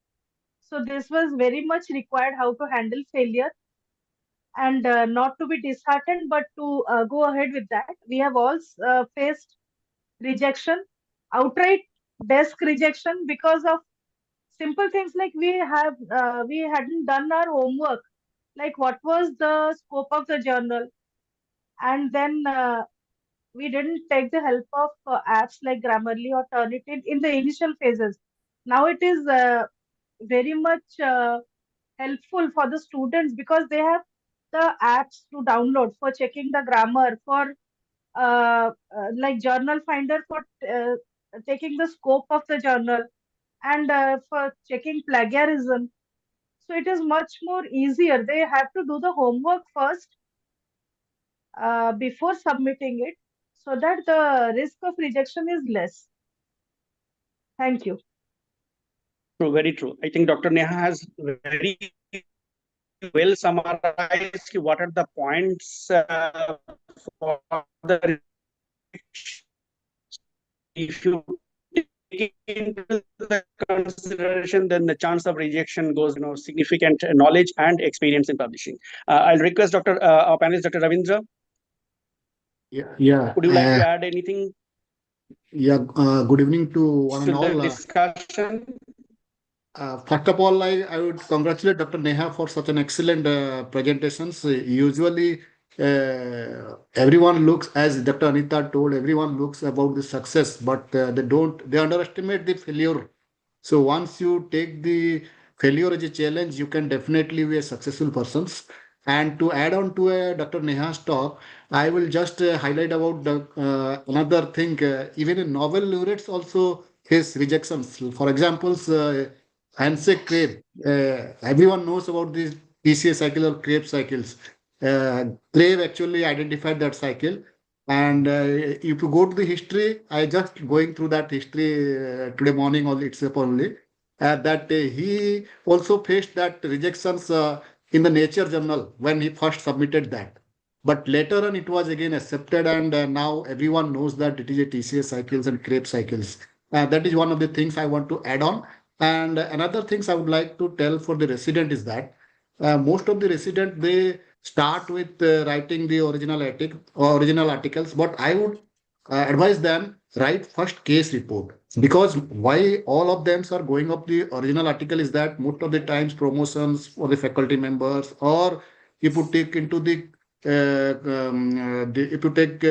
So this was very much required, how to handle failure and not to be disheartened, but to go ahead with that. We have all faced rejection, outright desk rejection, because of simple things like we hadn't done our homework, like what was the scope of the journal, and then we didn't take the help of apps like Grammarly or Turnitin in the initial phases. Now it is very much helpful for the students because they have the apps to download for checking the grammar, for like journal finder for taking the scope of the journal, and for checking plagiarism. So it is much more easier. They have to do the homework first before submitting it, so that the risk of rejection is less. Thank you. True, very true. I think Dr. Neha has very well summarized what are the points for the if you take into the consideration, then the chance of rejection goes, significant knowledge and experience in publishing. I'll request our panelist, Dr. Ravindra. Yeah. Would you like to add anything Good evening to one to and the all. discussion? First of all, I would congratulate Dr. Neha for such an excellent presentations. Usually, everyone looks, as Dr. Anita told, everyone looks about the success, but they underestimate the failure. So once you take the failure as a challenge, you can definitely be a successful person. And to add on to Dr. Neha's talk, I will just highlight about another thing. Even in Nobel laureates also face rejections. For example, handshake Krebs. Everyone knows about these PCA cycle or Krebs cycles. Krebs actually identified that cycle. And if you go to the history, I just going through that history today morning only itself only. That he also faced that rejections in the Nature journal when he first submitted that. But later on, it was again accepted, and now everyone knows that it is a TCA cycles and Krebs cycles. That is one of the things I want to add on. And another things I would like to tell for the resident is that most of the resident they start with writing the original articles, but I would advise them write first case report, because why all of them are going up the original article is that most of the times promotions for the faculty members, or if you take into the if you take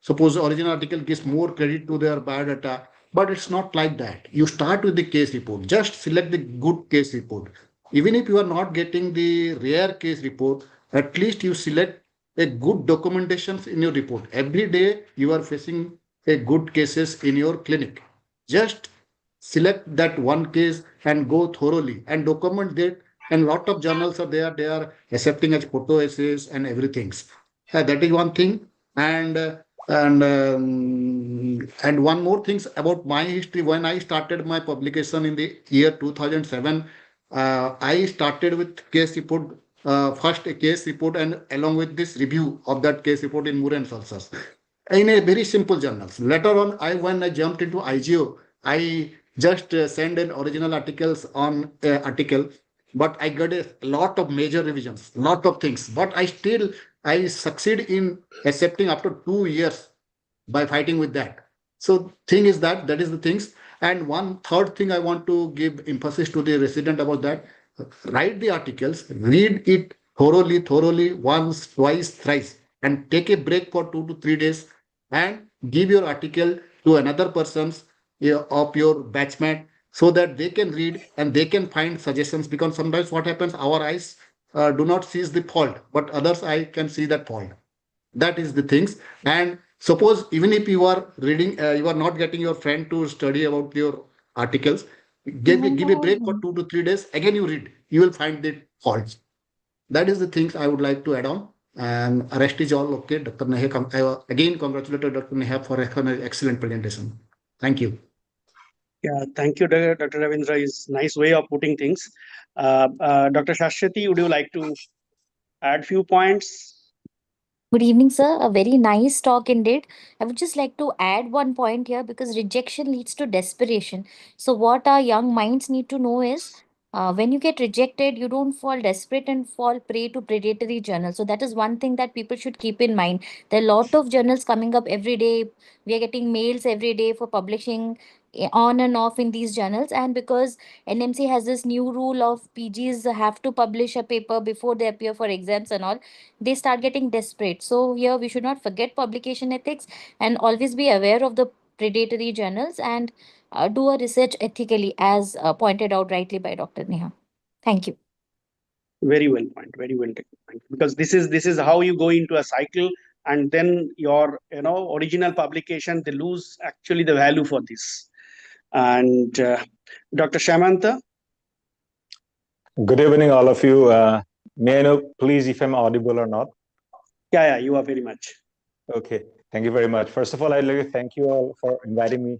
suppose original article gives more credit to their biodata, but it's not like that. You start with the case report. Just select the good case report. Even if you are not getting the rare case report, at least you select a good documentations in your report. Every day you are facing a good cases in your clinic. Just select that one case and go thoroughly and document that. And lot of journals are there. They are accepting as photo essays and everything. That is one thing. And one more things about my history. When I started my publication in the year 2007, I started with case report, first a case report, and along with this review of that case report in Moore and Salsas in a very simple journals. Later on, when I jumped into IGO, I just send an original articles on article, but I got a lot of major revisions, lot of things. But I succeed in accepting after 2 years by fighting with that. So thing is that is the things. And one third thing I want to give emphasis to the resident about that: write the articles, read it thoroughly, once, twice, thrice, and take a break for 2 to 3 days, and give your article to another person's of your batchmate, so that they can read and they can find suggestions. Because sometimes what happens, our eyes do not see the fault, but others eye can see that fault. That is the things. And suppose even if you are reading, you are not getting your friend to study about your articles, give a break for 2 to 3 days, again you read, you will find the faults. That is the things I would like to add on. And rest is all okay. Dr. Neha, again congratulate Dr. Neha for an excellent presentation. Thank you. Yeah, thank you, Dr. Ravindra. Is nice way of putting things. Dr. Shashwati, would you like to add few points? Good evening, sir. A very nice talk indeed. I would just like to add one point here, because rejection leads to desperation. So, what our young minds need to know is, when you get rejected, you don't fall desperate and fall prey to predatory journals. So, that is one thing that people should keep in mind. There are a lot of journals coming up every day. We are getting mails every day for publishing on and off in these journals. And because NMC has this new rule of PGs have to publish a paper before they appear for exams and all, they start getting desperate. So here we should not forget publication ethics and always be aware of the predatory journals, and do a research ethically, as pointed out rightly by Dr. Neha. Thank you. Very well point. Very well taken point. Because this is how you go into a cycle, and then your original publication, they lose actually the value for this. And Dr. Shamanta. Good evening, all of you. May I know, please, if I'm audible or not? Yeah, you are very much. Okay, thank you very much. First of all, I'd like to thank you all for inviting me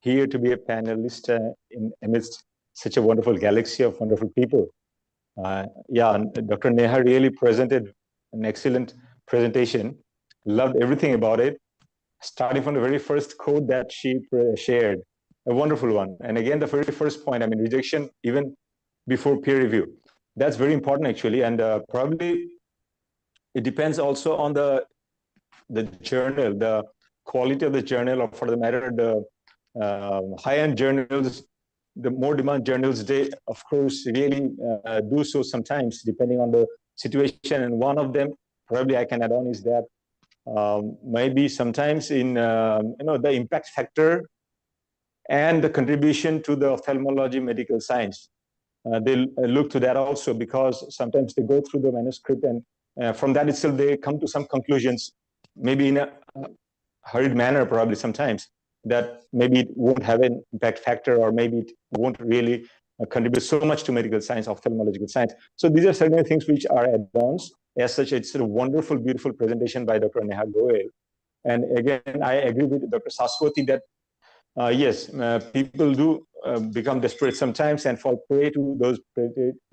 here to be a panelist amidst such a wonderful galaxy of wonderful people. Dr. Neha really presented an excellent presentation. Loved everything about it, starting from the very first quote that she shared, a wonderful one. And again, the very first point, I mean, rejection even before peer review. That's very important, actually. And probably it depends also on the the journal, the quality of the journal, or for the matter, the high-end journals, the more demand journals, they of course really do so sometimes depending on the situation. And one of them, probably I can add on, is that maybe sometimes in the impact factor and the contribution to the ophthalmology medical science. They look to that also, because sometimes they go through the manuscript, and from that itself they come to some conclusions, maybe in a hurried manner, probably sometimes, that maybe it won't have an impact factor, or maybe it won't really contribute so much to medical science, ophthalmological science. So these are certainly things which are add-ons. As such, it's a wonderful, beautiful presentation by Dr. Neha Goel. And again, I agree with Dr. Saswati that yes, people do become desperate sometimes and fall prey to those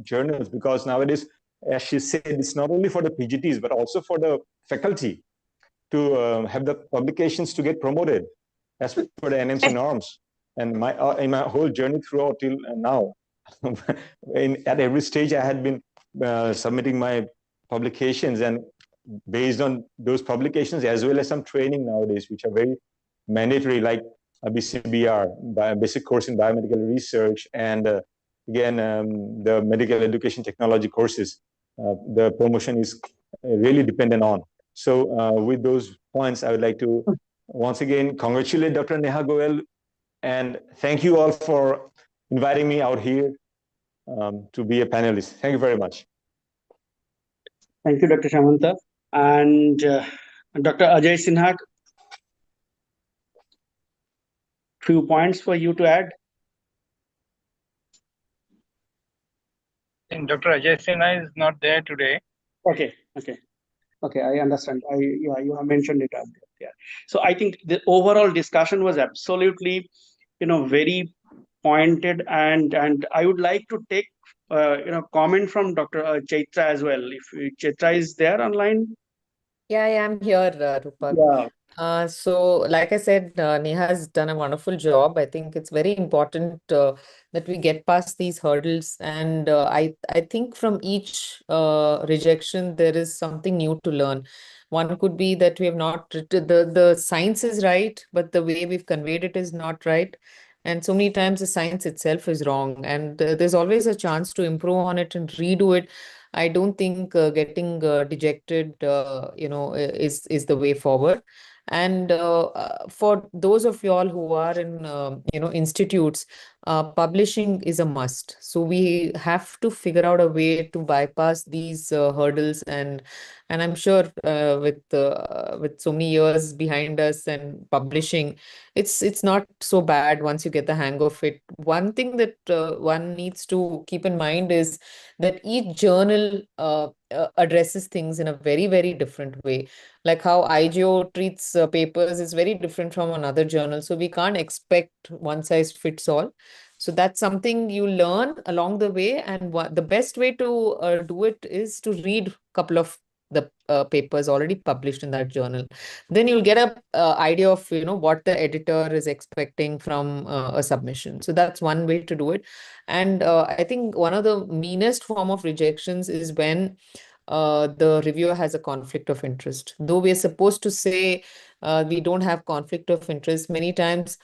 journals, because nowadays, as she said, it's not only for the PGTs, but also for the faculty to have the publications to get promoted as per the NMC norms. And in my whole journey throughout till now, at every stage, I had been submitting my publications, and based on those publications, as well as some training nowadays, which are very mandatory, like a BCBR, Basic Course in Biomedical Research, and again, the Medical Education Technology courses, the promotion is really dependent on. So with those points, I would like to once again congratulate Dr. Neha Goel, and thank you all for inviting me out here to be a panelist. Thank you very much. Thank you, Dr. Shamanta. And Dr. Ajay Sinha, few points for you to add. And Dr. Ajay Sinha is not there today. Okay, I understand. You have mentioned it earlier. Yeah. So I think the overall discussion was absolutely, very pointed, and I would like to take comment from Dr. Chaitra as well. If Chaitra is there online. Yeah, I am here, Rupal. Yeah. So, like I said, Neha has done a wonderful job. I think it's very important that we get past these hurdles. And I think from each rejection, there is something new to learn. One could be that we have not, the science is right, but the way we've conveyed it is not right. And so many times the science itself is wrong. And there's always a chance to improve on it and redo it. I don't think getting dejected, is the way forward. And for those of you all who are in, institutes, publishing is a must. So we have to figure out a way to bypass these hurdles. And I'm sure with so many years behind us and publishing, it's not so bad once you get the hang of it. One thing that one needs to keep in mind is that each journal addresses things in a very, very different way. Like how IGO treats papers is very different from another journal. So we can't expect one size fits all. So that's something you learn along the way. And the best way to do it is to read a couple of the papers already published in that journal. Then you'll get a idea of what the editor is expecting from a submission. So that's one way to do it. And I think one of the meanest form of rejections is when the reviewer has a conflict of interest. Though we are supposed to say we don't have conflict of interest, many times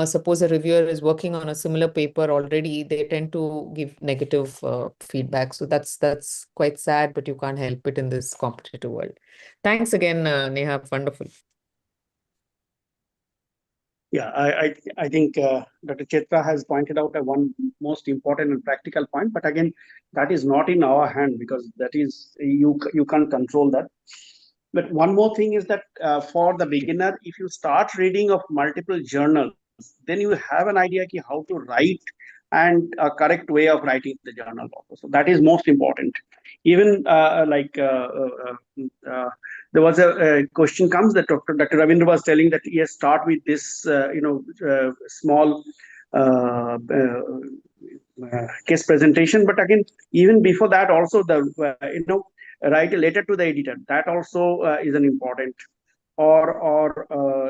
suppose a reviewer is working on a similar paper already, they tend to give negative feedback. So that's quite sad, but you can't help it in this competitive world. Thanks again, Neha. Wonderful. Yeah, I think Dr. Chetra has pointed out one most important and practical point, but again, that is not in our hand, because that is you can't control that. But one more thing is that for the beginner, if you start reading of multiple journals, then you have an idea of how to write and a correct way of writing the journal also. So that is most important. Even there was a question comes that Dr. Ravindra was telling that yes, start with this small case presentation, but again, even before that also the write a letter to the editor, that also is an important, or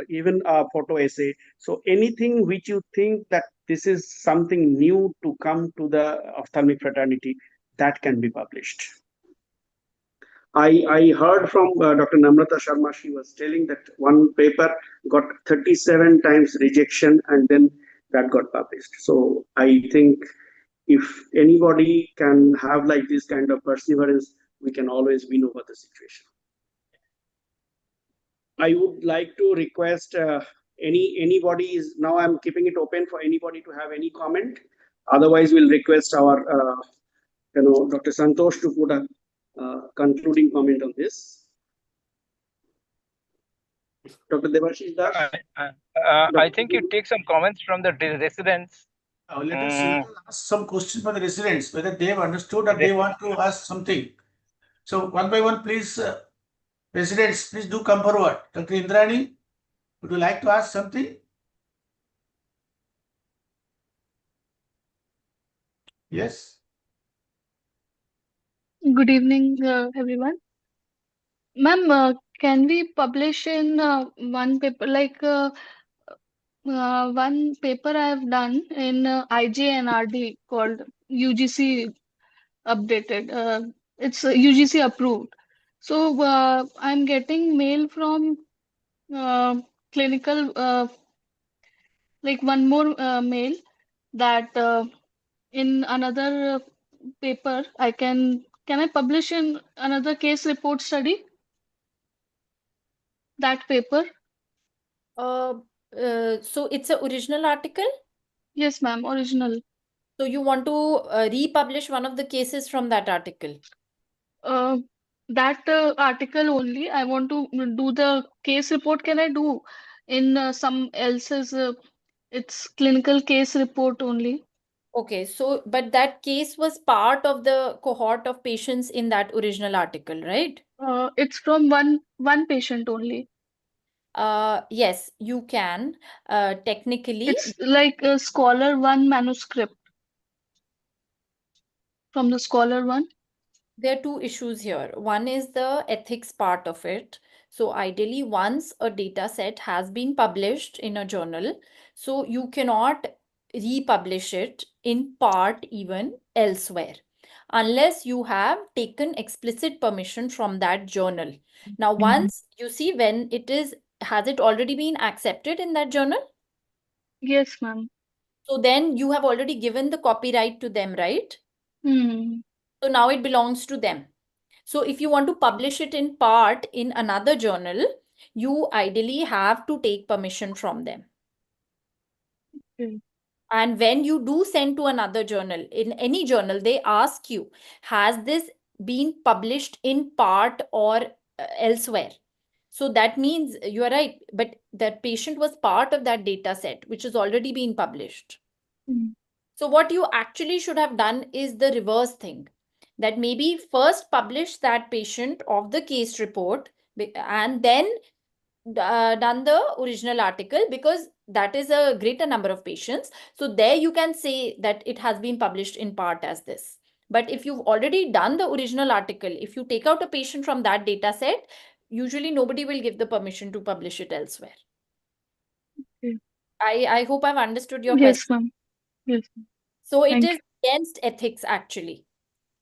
even a photo essay. So anything which you think that this is something new to come to the ophthalmic fraternity, that can be published. I heard from Dr. Namrata Sharma. She was telling that one paper got 37 times rejection and then that got published. So I think if anybody can have like this kind of perseverance, we can always win over the situation. I would like to request anybody is now. I'm keeping it open for anybody to have any comment. Otherwise, we'll request our Dr. Santosh to put a concluding comment on this. Dr. Devashish Das. I think you take some comments from the residents. Let us ask some questions for the residents, whether they have understood or they want to ask something. So one by one, please, residents, please do come forward. Dr. Indrani, would you like to ask something? Yes. Good evening, everyone. Ma'am, can we publish in one paper, like one paper I have done in IJNRD called UGC updated. It's UGC approved. So I'm getting mail from clinical, like one more mail that in another paper can I publish in another case report study? That paper? So it's an original article? Yes, ma'am, original. So you want to republish one of the cases from that article? That article only. I want to do the case report. Can I do in some else's? It's clinical case report only. Okay, so but that case was part of the cohort of patients in that original article, right? It's from one patient only. Yes, you can. Technically, It's like a Scholar 1 manuscript. From the Scholar 1. there are two issues here. One is the ethics part of it. So ideally, once a data set has been published in a journal, so you cannot republish it in part even elsewhere, unless you have taken explicit permission from that journal. Now, once you see when it is, has it already been accepted in that journal? Yes, ma'am. So then you have already given the copyright to them, right? So now it belongs to them. So if you want to publish it in part in another journal, you ideally have to take permission from them. And when you do send to another journal, in any journal, they ask you, has this been published in part or elsewhere? So that means you are right, but that patient was part of that data set, which has already been published. So what you actually should have done is the reverse thing, that maybe first publish that patient of the case report and then done the original article, because that is a greater number of patients. So there you can say that it has been published in part as this. But if you've already done the original article, if you take out a patient from that data set, usually nobody will give the permission to publish it elsewhere. I hope I've understood your Yes, question. ma'am. Yes. So it Thank is against ethics actually.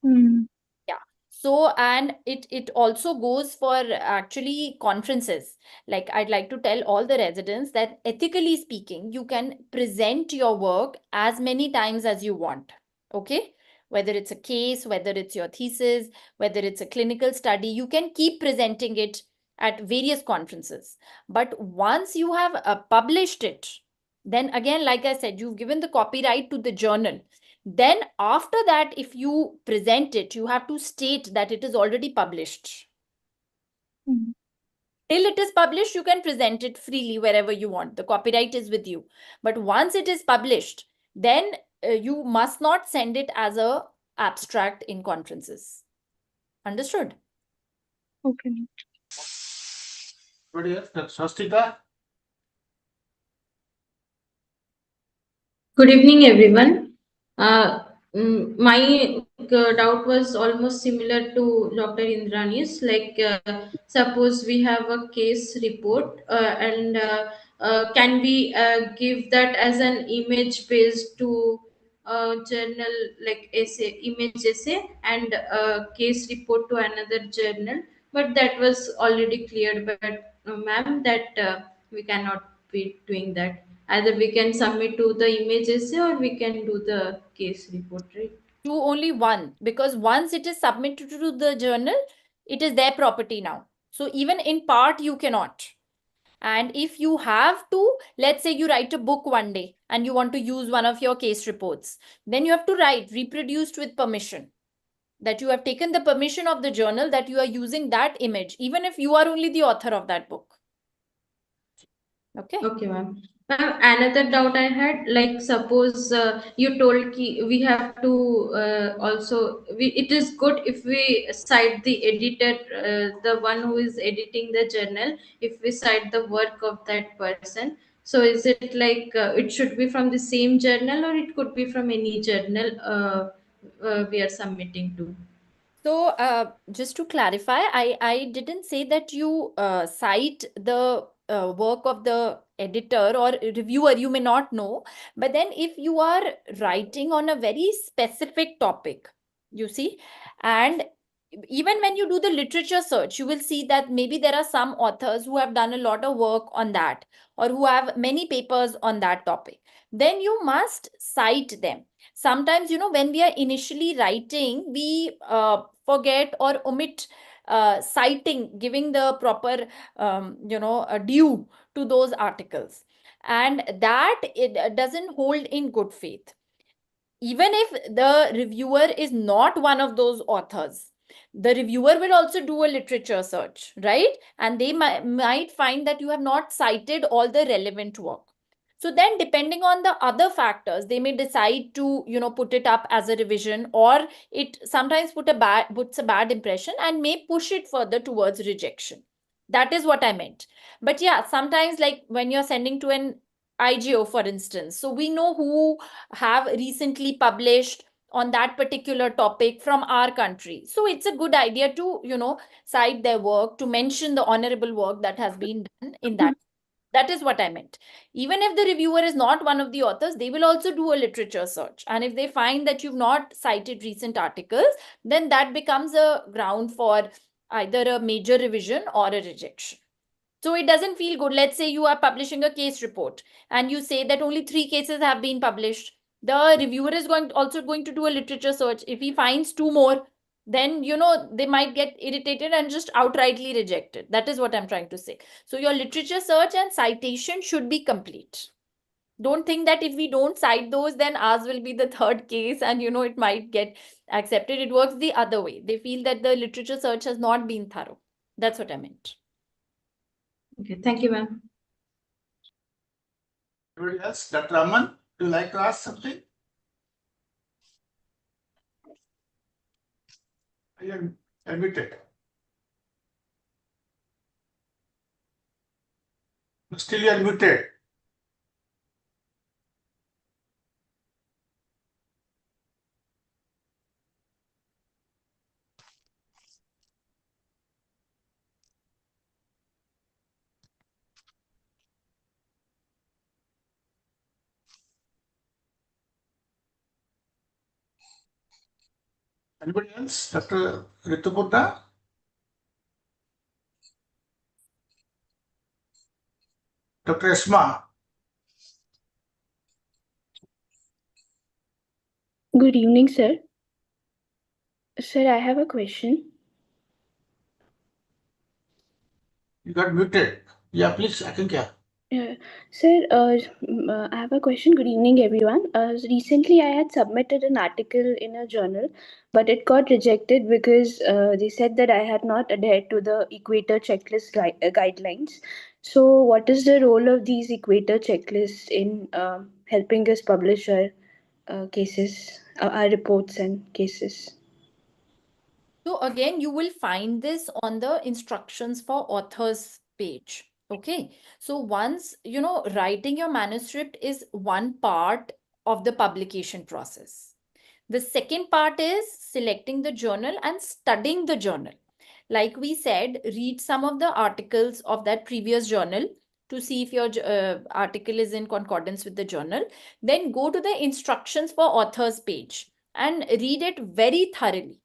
you. Yeah. So, and it also goes for actually conferences. Like I'd like to tell all the residents that ethically speaking, you can present your work as many times as you want. Okay. Whether it's a case, whether it's your thesis, whether it's a clinical study, you can keep presenting it at various conferences. But once you have published it, then again, like I said, you've given the copyright to the journal. Then after that, if you present it, you have to state that it is already published. Till it is published, you can present it freely wherever you want. The copyright is with you. But once it is published, then you must not send it as a abstract in conferences. Understood? Okay. What else? Swastika? Good evening, everyone. My doubt was almost similar to Dr. Indrani's. Like, suppose we have a case report, and can we give that as an image based to journal like essay, image essay, and a case report to another journal. But that was already cleared, but ma'am, that we cannot be doing that. Either we can submit to the image essay or we can do the case report, right? Do only one, because once it is submitted to the journal, it is their property now. So even in part, you cannot. And if you have to, let's say you write a book one day and you want to use one of your case reports, then you have to write reproduced with permission, that you have taken the permission of the journal that you are using that image, even if you are only the author of that book. Okay. Okay, ma'am. Another doubt I had, like suppose you told we have to it is good if we cite the editor, the one who is editing the journal, if we cite the work of that person. So is it like it should be from the same journal, or it could be from any journal we are submitting to? So just to clarify, I didn't say that you cite the work of the editor or reviewer, you may not know. But then if you are writing on a very specific topic, you see, and even when you do the literature search, you will see that maybe there are some authors who have done a lot of work on that, or who have many papers on that topic. Then you must cite them. Sometimes, when we are initially writing, we forget or omit citing, giving the proper, a due to those articles. And that it doesn't hold in good faith. Even if the reviewer is not one of those authors, the reviewer will also do a literature search, right? And they might find that you have not cited all the relevant work. So then, depending on the other factors, they may decide to, put it up as a revision, or it sometimes puts a bad impression and may push it further towards rejection. That is what I meant. But yeah, sometimes, like when you're sending to an IGO, for instance, so we know who have recently published on that particular topic from our country. So it's a good idea to, cite their work, to mention the honorable work that has been done in that. That is what I meant. Even if the reviewer is not one of the authors, they will also do a literature search. And if they find that you've not cited recent articles, then that becomes a ground for either a major revision or a rejection. So it doesn't feel good. Let's say you are publishing a case report and you say that only 3 cases have been published. The reviewer is also going to do a literature search. If he finds 2 more, then they might get irritated and just outrightly reject it. That is what I'm trying to say. So your literature search and citation should be complete. Don't think that if we don't cite those, then ours will be the third case and it might get accepted. It works the other way. They feel that the literature search has not been thorough. That's what I meant. Okay, thank you, ma'am. Anybody else? Dr. Raman, do you like to ask something? I am admitted. Still you are muted. Anybody else? Dr. Ritupurna? Dr. Esma? Good evening, sir. Sir, I have a question. You got muted. Yeah, please, I think, yeah. Sir, I have a question. Good evening, everyone. Recently, I had submitted an article in a journal, but it got rejected because they said that I had not adhered to the Equator checklist guidelines. So, what is the role of these Equator checklists in helping us publish our cases, our reports and cases? So again, you will find this on the instructions for authors page. Okay. So once, writing your manuscript is one part of the publication process. The second part is selecting the journal and studying the journal. Like we said, read some of the articles of that previous journal, to see if your article is in concordance with the journal. Then go to the instructions for authors page and read it very thoroughly.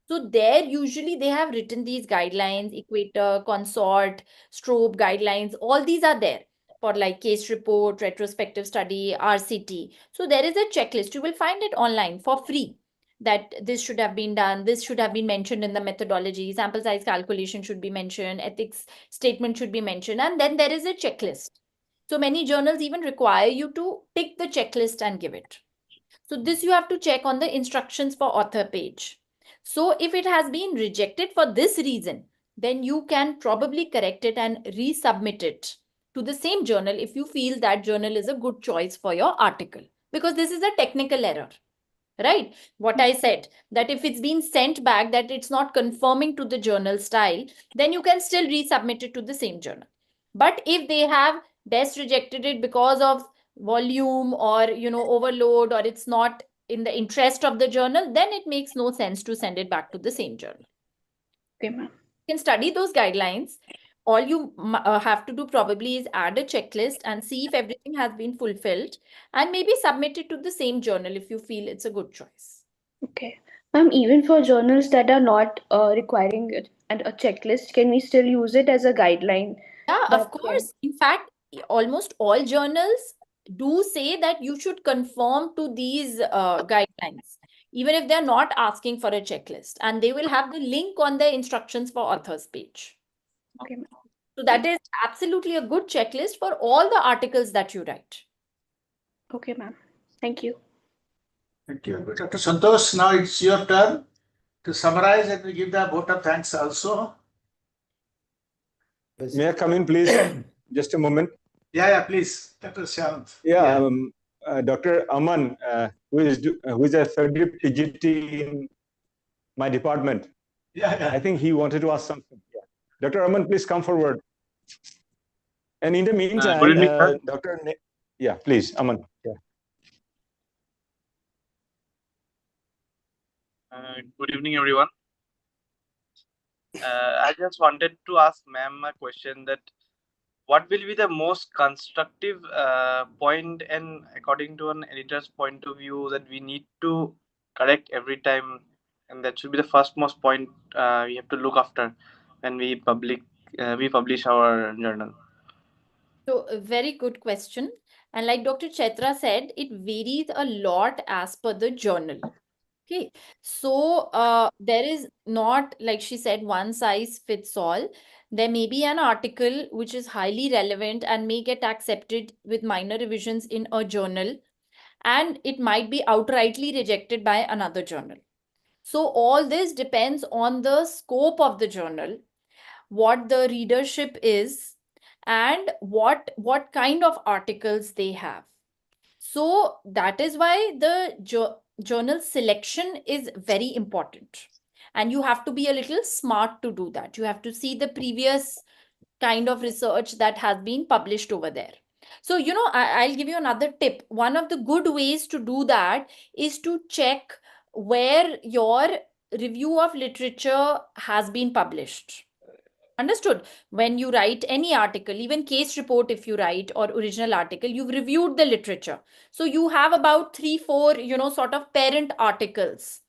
So there usually they have written these guidelines, equator, consort, strobe guidelines, all these are there for like case report, retrospective study, RCT. So there is a checklist. You will find it online for free, that this should have been done, this should have been mentioned in the methodology, sample size calculation should be mentioned, ethics statement should be mentioned, and then there is a checklist. So many journals even require you to tick the checklist and give it. So this you have to check on the instructions for author page. So if it has been rejected for this reason, then you can probably correct it and resubmit it to the same journal if you feel that journal is a good choice for your article, because this is a technical error. Right? What I said, that if it's been sent back, that it's not conforming to the journal style, then you can still resubmit it to the same journal. But if they have best rejected it because of volume or overload, or it's not in the interest of the journal, then it makes no sense to send it back to the same journal. Okay, ma'am. You can study those guidelines. All you have to do probably is add a checklist and see if everything has been fulfilled, and maybe submit it to the same journal if you feel it's a good choice. Okay. Even for journals that are not requiring a checklist, can we still use it as a guideline? Yeah, that of course. In fact, almost all journals do say that you should conform to these guidelines, even if they're not asking for a checklist. And they will have the link on the instructions for authors page. Okay, ma'am. So that is absolutely a good checklist for all the articles that you write. Okay, ma'am. Thank you. Thank you. Dr. Santosh, now it's your turn to summarize and we give the vote of thanks also. May I come in, please? Just a moment. Yeah, please. Dr. Shyant. Yeah, Dr. Aman, who is a third year PGT in my department. Yeah. I think he wanted to ask something. Yeah. Dr. Aman, please come forward. And in the meantime, good evening, yeah, please, Aman. Yeah. Good evening, everyone. I just wanted to ask ma'am a question, that what will be the most constructive point, and according to an editor's point of view, that we need to correct every time, and that should be the first most point we have to look after when we publish our journal. So a very good question. And like Dr. Chetra said, it varies a lot as per the journal. Okay, so there is not, like she said, one size fits all. There may be an article which is highly relevant and may get accepted with minor revisions in a journal, and it might be outrightly rejected by another journal. So all this depends on the scope of the journal, what the readership is, and what kind of articles they have. So that is why the journal selection is very important. And you have to be a little smart to do that. You have to see the previous kind of research that has been published over there. So, I'll give you another tip. One of the good ways to do that is to check where your review of literature has been published. Understood? When you write any article, even case report, if you write, or original article, you've reviewed the literature. So you have about 3-4, sort of parent articles,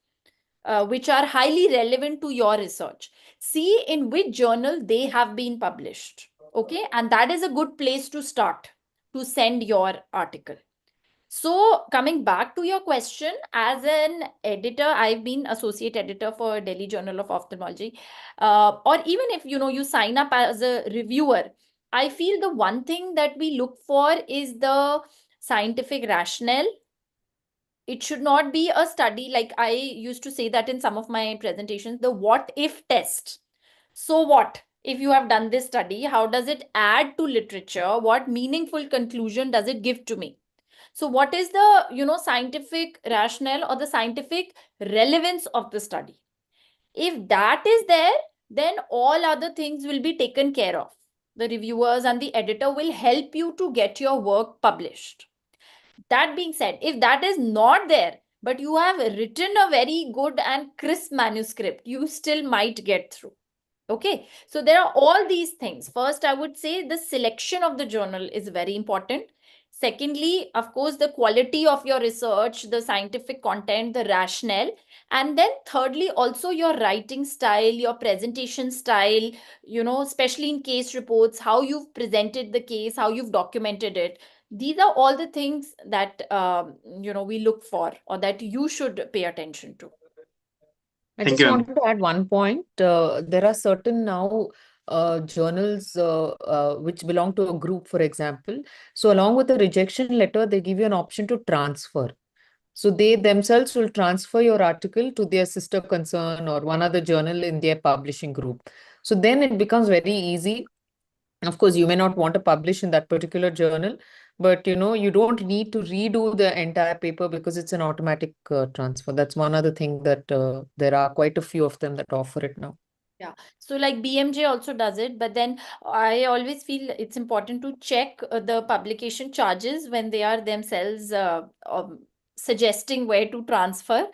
which are highly relevant to your research. See in which journal they have been published. Okay. And that is a good place to start to send your article. So coming back to your question, as an editor, I've been associate editor for Delhi Journal of Ophthalmology. Or even if, you sign up as a reviewer, I feel the one thing that we look for is the scientific rationale. It should not be a study, like I used to say that in some of my presentations, the what if test. So what? If you have done this study, how does it add to literature? What meaningful conclusion does it give to me? So what is the, scientific rationale or the scientific relevance of the study? If that is there, then all other things will be taken care of. The reviewers and the editor will help you to get your work published. That being said, if that is not there, but you have written a very good and crisp manuscript, you still might get through. Okay, so there are all these things. First, I would say the selection of the journal is very important. Secondly, of course, the quality of your research, the scientific content, the rationale. And then thirdly, also your writing style, your presentation style, especially in case reports, how you've presented the case, how you've documented it. These are all the things that, we look for or that you should pay attention to. I Thank just you, ma'am. wanted to add one point. There are certain now journals which belong to a group, for example. So along with the rejection letter, they give you an option to transfer. So they themselves will transfer your article to their sister concern or one other journal in their publishing group. So then it becomes very easy. Of course, you may not want to publish in that particular journal, but you don't need to redo the entire paper because it's an automatic transfer. That's one other thing that there are quite a few of them that offer it now. Yeah. So like BMJ also does it, but then I always feel it's important to check the publication charges when they are themselves suggesting where to transfer,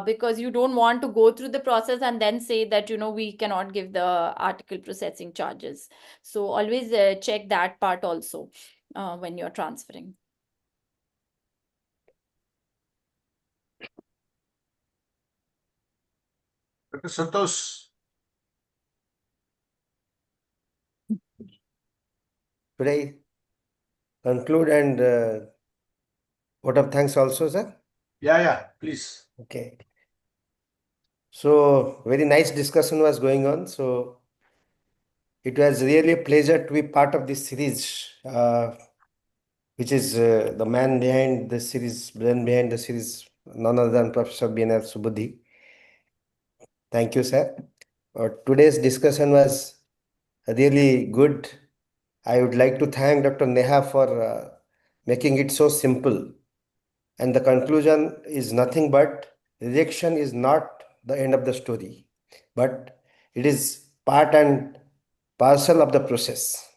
because you don't want to go through the process and then say that, we cannot give the article processing charges. So always check that part also when you're transferring. Dr. Santosh. Should I conclude and vote of thanks also, sir? Yeah, please. Okay. So very nice discussion was going on. So it was really a pleasure to be part of this series, which is the man behind the series, none other than Professor B.N.R. Subudhi. Thank you, sir. Today's discussion was really good. I would like to thank Dr. Neha for making it so simple. And the conclusion is nothing but rejection is not the end of the story, but it is part and parcel of the process.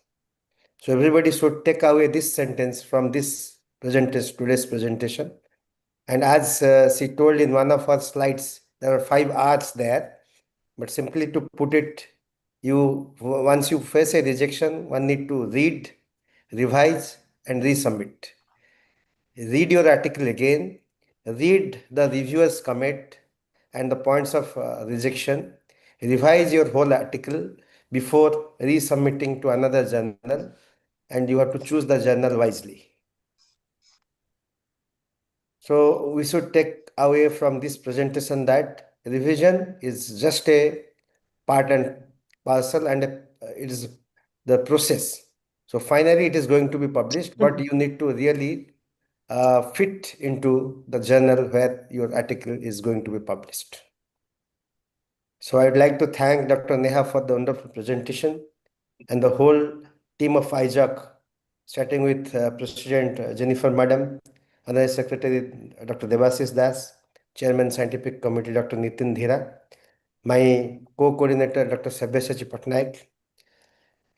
So everybody should take away this sentence from this today's presentation. And as she told in one of her slides, there are 5 R's there. But simply to put it, once you face a rejection, one need to read, revise, and resubmit. Read your article again, read the reviewer's comment and the points of rejection, revise your whole article before resubmitting to another journal, and you have to choose the journal wisely. So we should take away from this presentation that revision is just a part and parcel, and it is the process. So finally it is going to be published, but you need to really fit into the journal where your article is going to be published. So I'd like to thank Dr. Neha for the wonderful presentation and the whole team of Eizoc, starting with President Jennifer Madam, Honorary Secretary Dr. Devasis Das, Chairman Scientific Committee Dr. Nitin Dhira, my co-coordinator Dr. Sabyasachi Patnaik,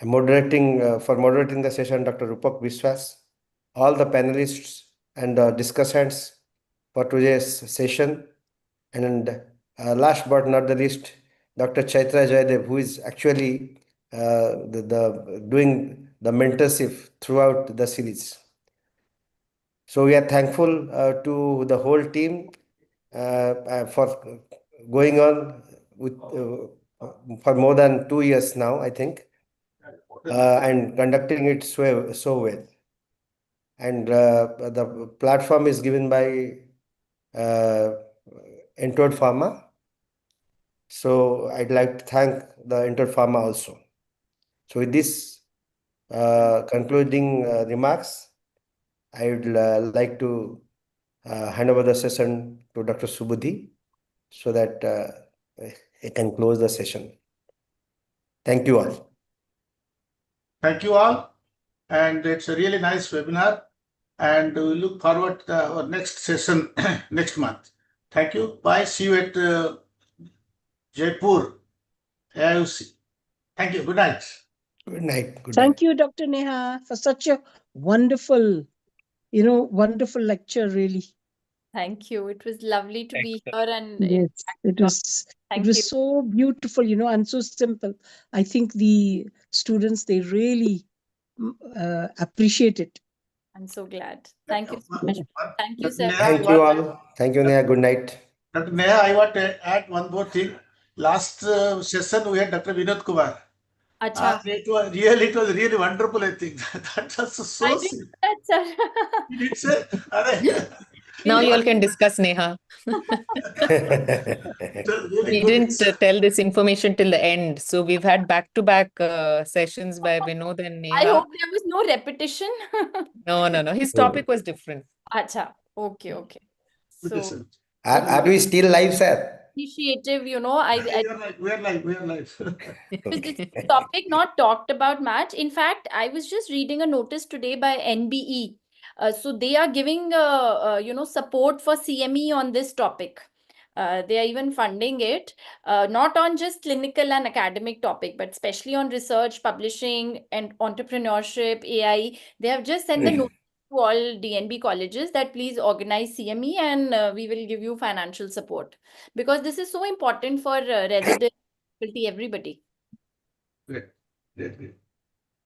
for moderating the session Dr. Rupak Biswas, all the panelists and discussants for today's session, and last but not the least, Dr. Chaitra Jaydev, who is actually doing the mentorship throughout the series. So we are thankful to the whole team for going on with for more than 2 years now, I think, and conducting it so well. And the platform is given by Entered Pharma. So I'd like to thank the Entered Pharma also. So with this concluding remarks, I would like to hand over the session to Dr. Subudhi so that I can close the session. Thank you all. Thank you all. And it's a really nice webinar. And we look forward to our next session next month. Thank you. Bye. See you at Jaipur AIUC. Thank you. Good night. Good night. Good Thank you, Dr. Neha, for such a wonderful, wonderful lecture, really. Thank you. It was lovely to be Excellent. here, and Yes, it was thank you. so beautiful, and so simple. I think the students, they really appreciate it. I'm so glad. Thank you so much. Thank you, Dr. sir. Neha, Thank you all. Thank you, Neha. Good night. Dr. Neha, I want to add one more thing. Last session we had Dr. Vinod Kumar. Acha. It was really wonderful, I think. That was so I didn't simple. know that, sir. He did say, "Arey." Now you all can discuss, Neha. It was really He good. didn't tell this information till the end. So we've had back-to-back sessions by Vinod and I Neha. hope there was no repetition. No. His topic was different. Acha. Okay. Okay, So sir. Are we still live, sir? initiative, We are live. this topic not talked about much. In fact, I was just reading a notice today by NBE. So they are giving support for CME on this topic. They are even funding it, not on just clinical and academic topic, but especially on research, publishing, and entrepreneurship, AI. They have just sent the notice to all DNB colleges that please organize CME, and we will give you financial support, because this is so important for residents, faculty, everybody. Great.